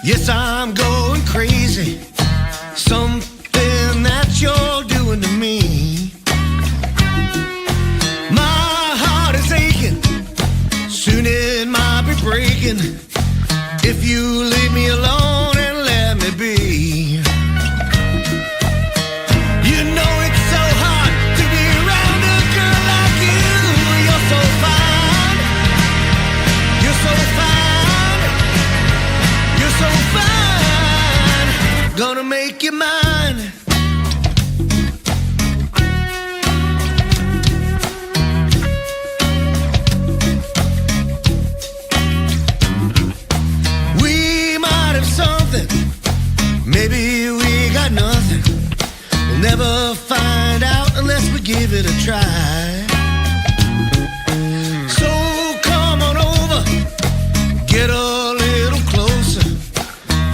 B: Yes, I'm going crazy. Something that you're doing to me. My heart is aching. Soon it might be breaking. If you leave me alone and let me be. You know it's so hard to be around a girl like you. You're so fine. You're so fine. So fine, gonna make you mine. We might have something, maybe we got nothing. We'll never find out unless we give it a try. So come on over, get a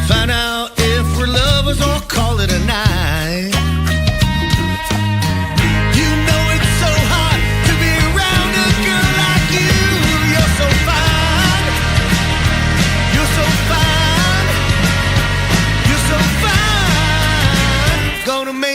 B: find out if we're lovers or call it a night. You know it's so hard to be around a girl like you. You're so fine. You're so fine. You're so fine. Gonna make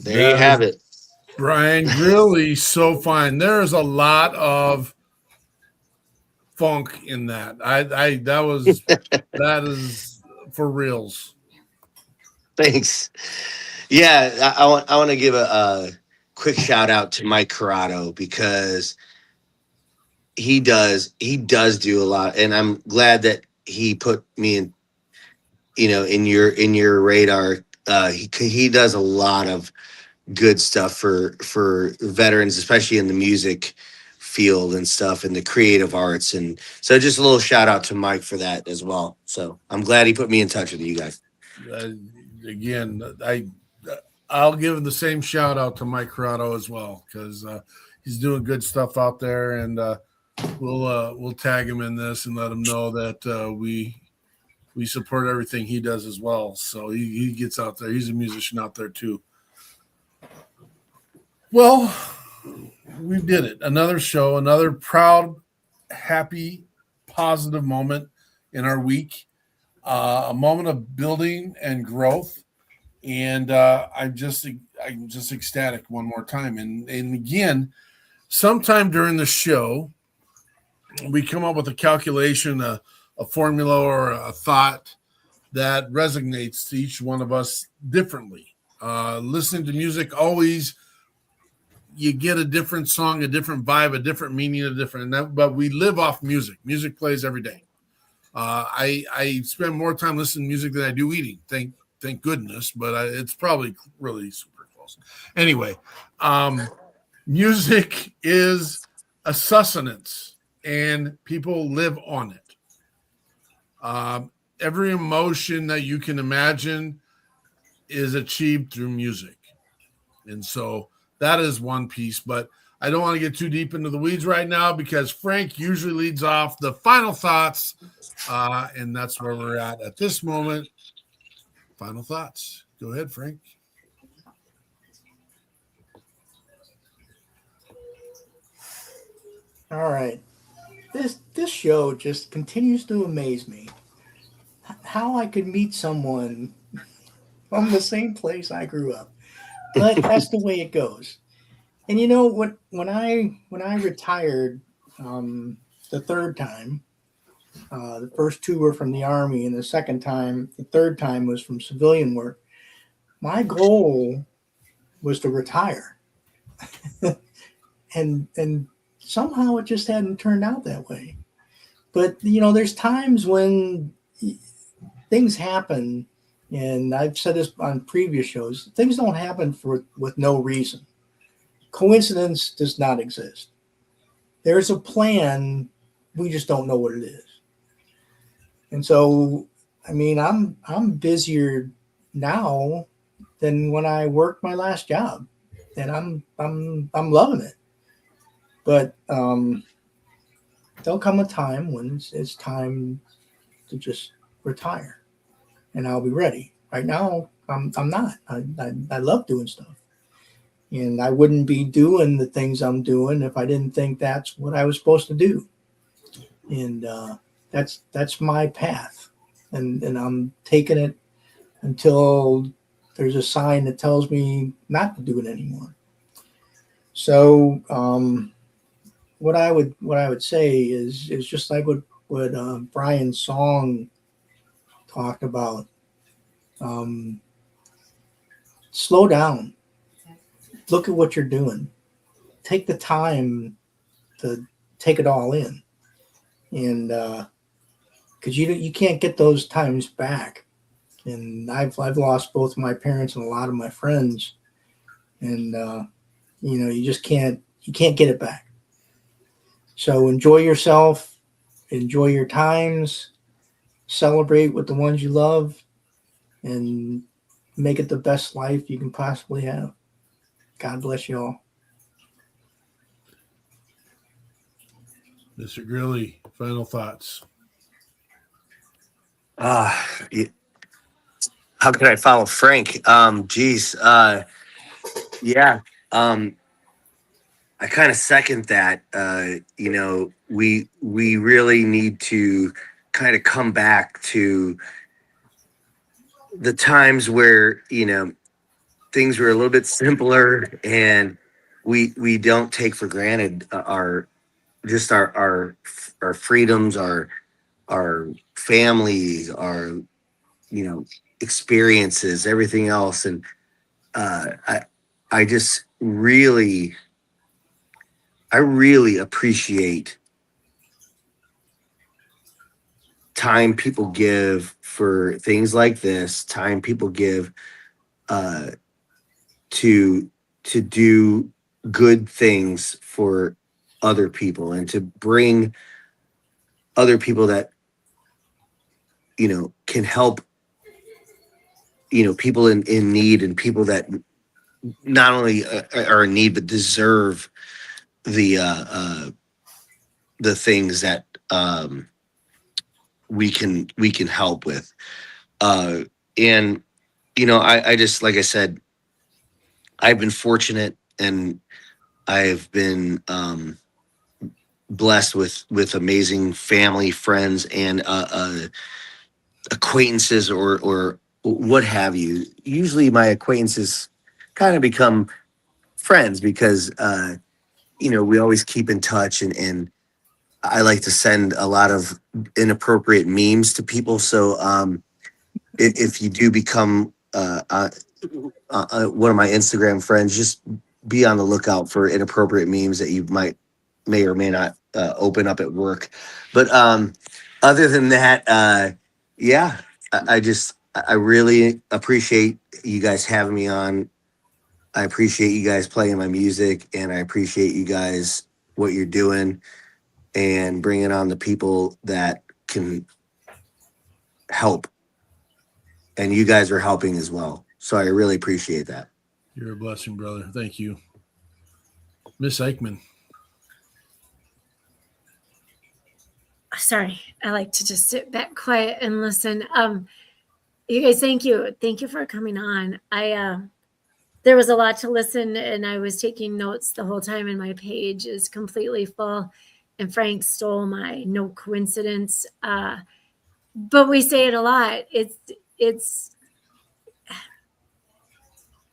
L: There you have it.
A: Brian Grilli, so fine. There's a lot of funk in that. That is for reals.
L: Thanks. Yeah, I want to give a quick shout out to Mike Corrado because he does do a lot, and I'm glad that he put me in, in your radar. He does a lot of good stuff for veterans, especially in the music field and stuff, and the creative arts. And so just a little shout out to Mike for that as well. So I'm glad he put me in touch with you guys.
A: Again, I'll give him the same shout out to Mike Corrado as well, because he's doing good stuff out there, and we'll tag him in this and let him know that we support everything he does as well. So he gets out there. He's a musician out there too. Well, we did it. Another show, another proud, happy, positive moment in our week. A moment of building and growth. And I'm just ecstatic one more time. And again, sometime during the show, we come up with a calculation, a formula, or a thought that resonates to each one of us differently. Listening to music, always you get a different song, a different vibe, a different meaning, but we live off music. Music plays every day. I spend more time listening to music than I do eating. Thank goodness, but it's probably really super close. Anyway, music is a sustenance, and people live on it. Every emotion that you can imagine is achieved through music. And so that is one piece, but I don't want to get too deep into the weeds right now because Frank usually leads off the final thoughts, and that's where we're at this moment. Final thoughts. Go ahead, Frank.
M: All right. This show just continues to amaze me. How I could meet someone from the same place I grew up. But that's the way it goes. And when I retired the third time, the first two were from the Army, and the third time was from civilian work. My goal was to retire. and somehow it just hadn't turned out that way. But there's times when things happen, and I've said this on previous shows, things don't happen with no reason. Coincidence does not exist. There's a plan, we just don't know what it is. And so, I'm busier now than when I worked my last job, and I'm loving it. But there'll come a time when it's time to just retire, and I'll be ready. Right now, I'm not. I love doing stuff, and I wouldn't be doing the things I'm doing if I didn't think that's what I was supposed to do. And that's my path, and I'm taking it until there's a sign that tells me not to do it anymore. So what I would say is just like what Brian's song talked about. Slow down. Look at what you're doing. Take the time to take it all in, and because you can't get those times back. And I've lost both my parents and a lot of my friends, and you just can't get it back. So enjoy yourself, enjoy your times, celebrate with the ones you love, and make it the best life you can possibly have. God bless you all.
A: Mr. Grilli, final thoughts.
L: How can I follow Frank? Yeah. I kind of second that. We really need to kind of come back to the times where, things were a little bit simpler, and we don't take for granted our freedoms, our families, our experiences, everything else. And I just really appreciate time people give for things like this, time people give to do good things for other people, and to bring other people that can help people in need, and people that not only are in need but deserve the things that we can help with. And I just, like I said, I've been fortunate, and I've been blessed with amazing family, friends, and acquaintances, or what have you. Usually my acquaintances kind of become friends, because we always keep in touch, and I like to send a lot of inappropriate memes to people. So if you do become one of my Instagram friends, just be on the lookout for inappropriate memes that you may or may not open up at work. But other than that, yeah, I really appreciate you guys having me on. I appreciate you guys playing my music, and I appreciate you guys, what you're doing, and bringing on the people that can help. And you guys are helping as well. So I really appreciate that.
A: You're a blessing, brother. Thank you. Miss Eichmann.
F: Sorry, I like to just sit back quiet and listen. You guys, thank you. Thank you for coming on. There was a lot to listen, and I was taking notes the whole time, and my page is completely full, and Frank stole my no coincidence. But we say it a lot. It's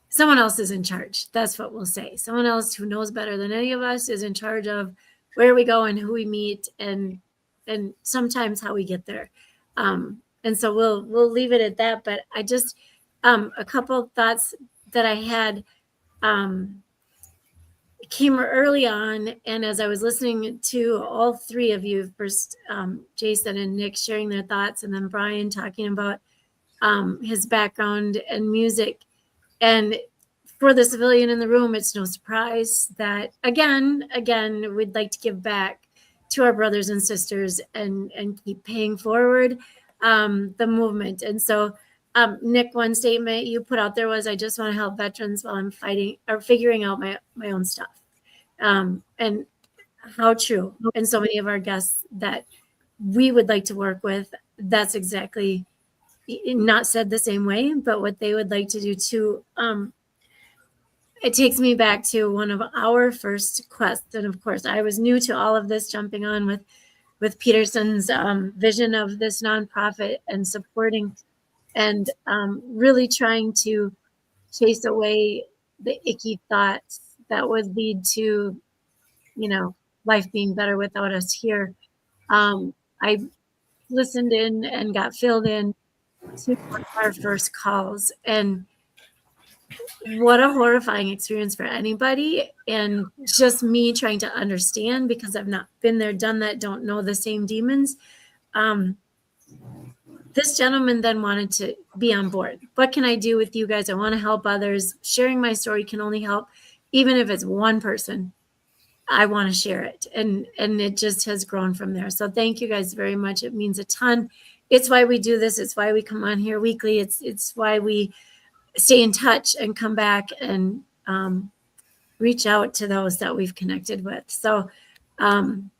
F: someone else is in charge. That's what we'll say. Someone else who knows better than any of us is in charge of where we go and who we meet, and sometimes how we get there. And so we'll leave it at that. But I just a couple thoughts that I had came early on, and as I was listening to all three of you, first Jason and Nick sharing their thoughts, and then Brian talking about his background and music. And for the civilian in the room, it's no surprise that again, we'd like to give back to our brothers and sisters and keep paying forward the movement. And so Nick, one statement you put out there was, I just want to help veterans while I'm fighting or figuring out my own stuff. And how true. And so many of our guests that we would like to work with, that's exactly not said the same way, but what they would like to do too. It takes me back to one of our first quests. And of course, I was new to all of this, jumping on with Peterson's vision of this nonprofit and supporting and really trying to chase away the icky thoughts that would lead to, life being better without us here. I listened in and got filled in to one of our first calls, and what a horrifying experience for anybody. And just me trying to understand, because I've not been there, done that, don't know the same demons. This gentleman then wanted to be on board. What can I do with you guys? I want to help others. Sharing my story can only help, even if it's one person. I want to share it. And it just has grown from there. So thank you guys very much. It means a ton. It's why we do this. It's why we come on here weekly. It's why we stay in touch and come back and reach out to those that we've connected with. So then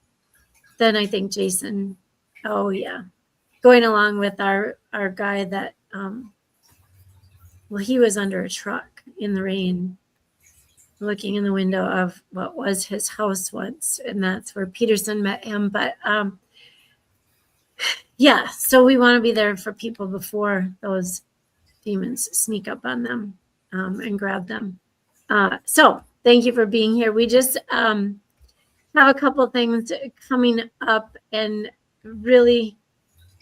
F: I think Jason, oh yeah, going along with our guy that, he was under a truck in the rain, looking in the window of what was his house once, and that's where Peterson met him. But yeah, so we want to be there for people before those demons sneak up on them. and grab them. So thank you for being here. We just have a couple things coming up, and really,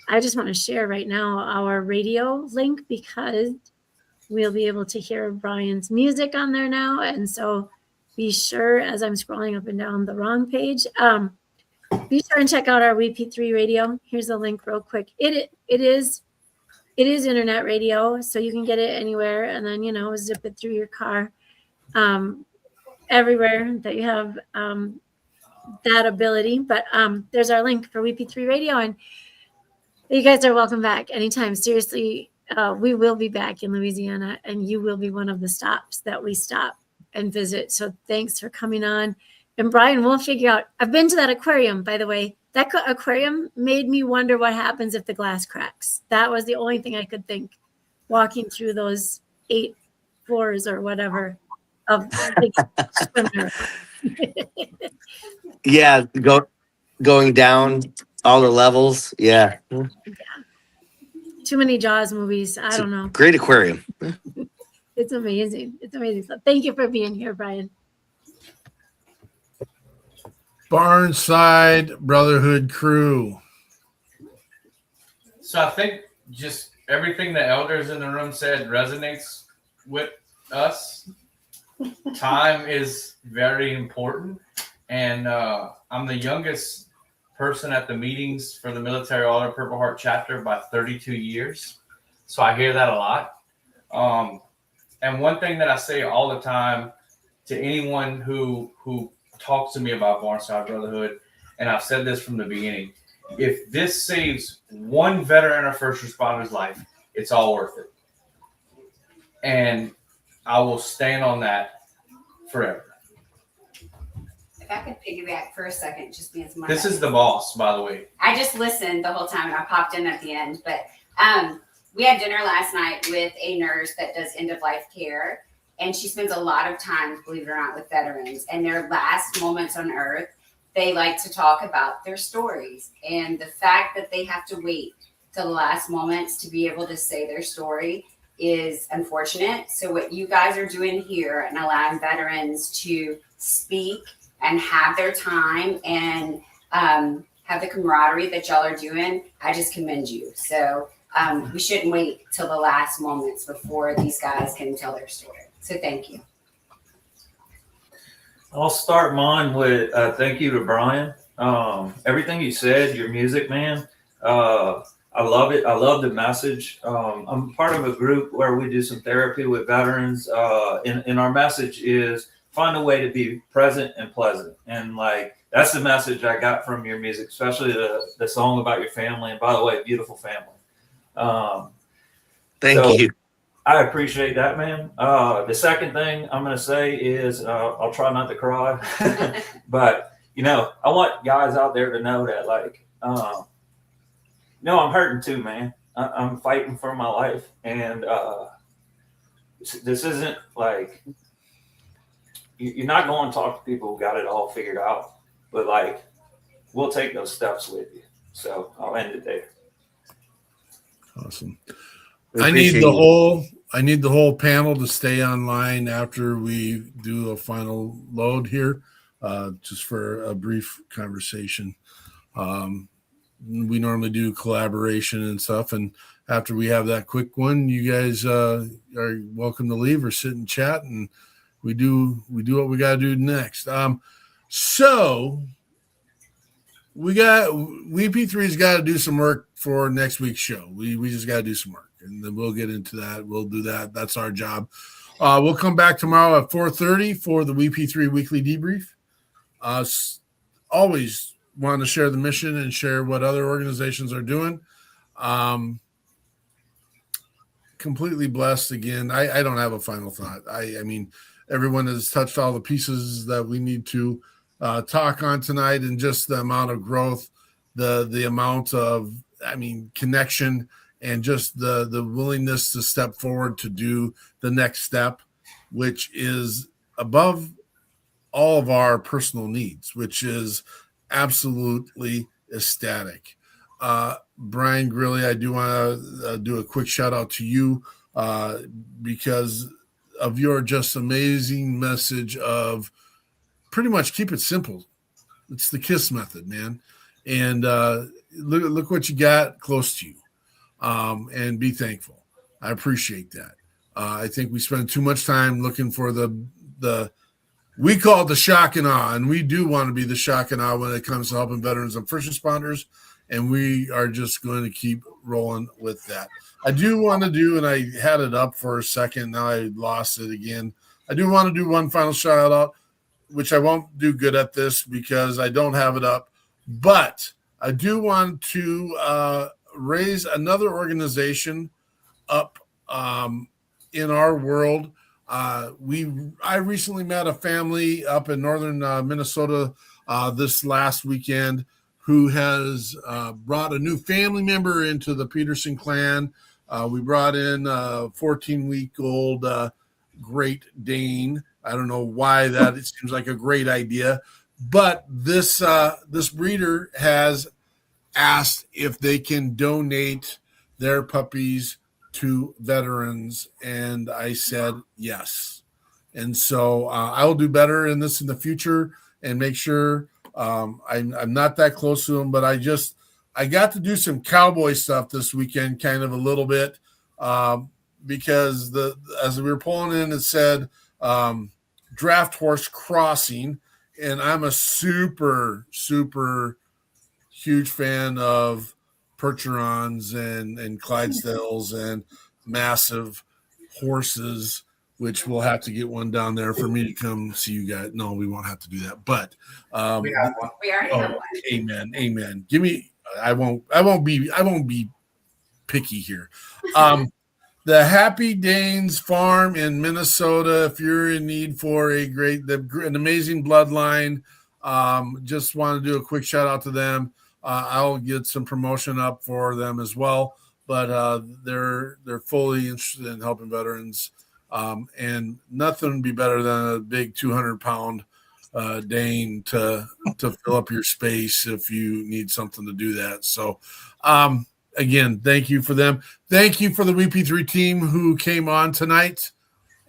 F: I just want to share right now our radio link, because we'll be able to hear Brian's music on there now. And so be sure, as I'm scrolling up and down the wrong page, be sure and check out our WeP3 radio. Here's the link real quick. It is internet radio, so you can get it anywhere, and then, zip it through your car, everywhere that you have that ability. But there's our link for WeP3 radio, and you guys are welcome back anytime. Seriously, we will be back in Louisiana, and you will be one of the stops that we stop and visit. So thanks for coming on. And Brian, we'll figure out. I've been to that aquarium, by the way. That aquarium made me wonder what happens if the glass cracks. That was the only thing I could think, walking through those 8 floors or whatever of big swimmer.
L: Yeah, going down all the levels. Yeah.
F: Too many Jaws movies. I don't know.
L: Great aquarium.
F: It's amazing. It's amazing. So thank you for being here, Brian.
A: Barnside Brotherhood Crew.
I: So I think just everything the elders in the room said resonates with us. Time is very important. And I'm the youngest person at the meetings for the Military Order Purple Heart chapter by 32 years. So I hear that a lot. And one thing that I say all the time to anyone who talks to me about Barnside Brotherhood, and I've said this from the beginning, if this saves one veteran or first responder's life, it's all worth it. And I will stand on that forever.
O: If I could piggyback for a second, just being someone.
I: This is the boss, by the way.
O: I just listened the whole time, and I popped in at the end. But we had dinner last night with a nurse that does end-of-life care, and she spends a lot of time, believe it or not, with veterans. And their last moments on Earth, they like to talk about their stories. And the fact that they have to wait till the last moments to be able to say their story is unfortunate. So what you guys are doing here and allowing veterans to speak and have their time and have the camaraderie that y'all are doing, I just commend you. So we shouldn't wait till the last moments before these guys can tell their story. So thank you.
K: I'll start mine with thank you to Brian. Everything you said, your music, man, I love it. I love the message. I'm part of a group where we do some therapy with veterans. And our message is find a way to be present and pleasant. And like, that's the message I got from your music, especially the song about your family. And by the way, beautiful family.
L: Thank you.
K: I appreciate that, man. The second thing I'm going to say is I'll try not to cry, but I want guys out there to know that, like, I'm hurting too, man. I'm fighting for my life, and this isn't like you're not going to talk to people who got it all figured out, but like we'll take those steps with you. So I'll end it there.
A: Awesome. I need the whole panel to stay online after we do a final load here, just for a brief conversation. We normally do collaboration and stuff, and after we have that quick one, you guys are welcome to leave or sit and chat, and we do what we got to do next. So we got WeP3's got to do some work for next week's show. We just got to do some work, and then we'll get into that. We'll do that. That's our job. We'll come back tomorrow at 4:30 for the WeP3 weekly debrief. Always want to share the mission and share what other organizations are doing. Completely blessed again. I don't have a final thought. I mean, everyone has touched all the pieces that we need to talk on tonight, and just the amount of growth, the amount of, connection, and just the willingness to step forward to do the next step, which is above all of our personal needs, which is absolutely ecstatic. Brian Grilli, I do want to do a quick shout out to you because of your just amazing message of pretty much keep it simple. It's the KISS method, man. And look what you got close to you, and be thankful. I appreciate that. I think we spend too much time looking for we call it the shock and awe, and we do want to be the shock and awe when it comes to helping veterans and first responders, and we are just going to keep rolling with that. I do want to do, and I had it up for a second, now I lost it again. I do want to do one final shout out, which I won't do good at this because I don't have it up, but I do want to raise another organization up in our world. I recently met a family up in northern Minnesota this last weekend who has brought a new family member into the Peterson clan. We brought in a 14-week-old Great Dane. I don't know why that it seems like a great idea, but this breeder has asked if they can donate their puppies to veterans, and I said yes. And so I'll do better in this in the future and make sure I'm not that close to them, but I got to do some cowboy stuff this weekend, kind of a little bit, because as we were pulling in, it said draft horse crossing, and I'm a super, super huge fan of Percherons and Clydesdales and massive horses, which we'll have to get one down there for me to come see you guys. No, we won't have to do that, but
O: We already have one.
A: Amen. Give me. I won't be picky here. The Happy Danes Farm in Minnesota. If you're in need for an amazing bloodline, just want to do a quick shout out to them. I'll get some promotion up for them as well, but they're fully interested in helping veterans, and nothing would be better than a big 200-pound Dane to fill up your space if you need something to do that. So, again, thank you for them. Thank you for the WeP3 team who came on tonight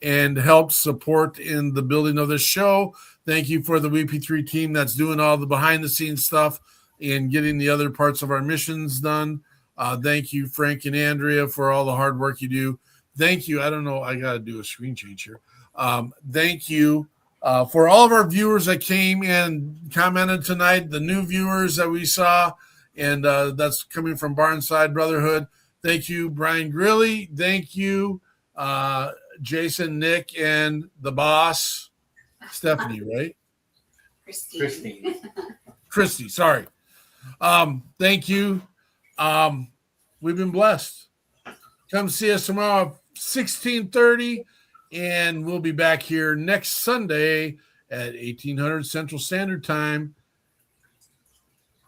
A: and helped support in the building of this show. Thank you for the WeP3 team that's doing all the behind-the-scenes stuff and getting the other parts of our missions done. Thank you, Frank and Andrea, for all the hard work you do. Thank you. I don't know. I got to do a screen change here. Thank you for all of our viewers that came and commented tonight, the new viewers that we saw, and that's coming from Barnside Brotherhood. Thank you, Brian Grilli. Thank you, Jason, Nick, and the boss, Stephanie, right? Christy, sorry. Thank you. We've been blessed. Come see us tomorrow, 16:30, and we'll be back here next Sunday at 1800 Central Standard Time.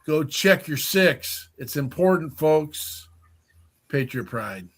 A: Go check your 6. It's important, folks. Patriot Pride.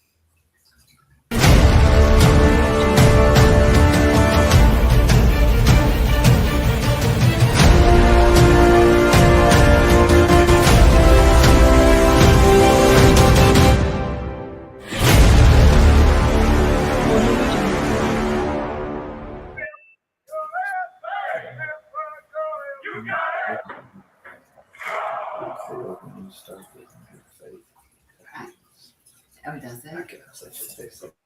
O: Oh, does it?
L: I guess I should say something.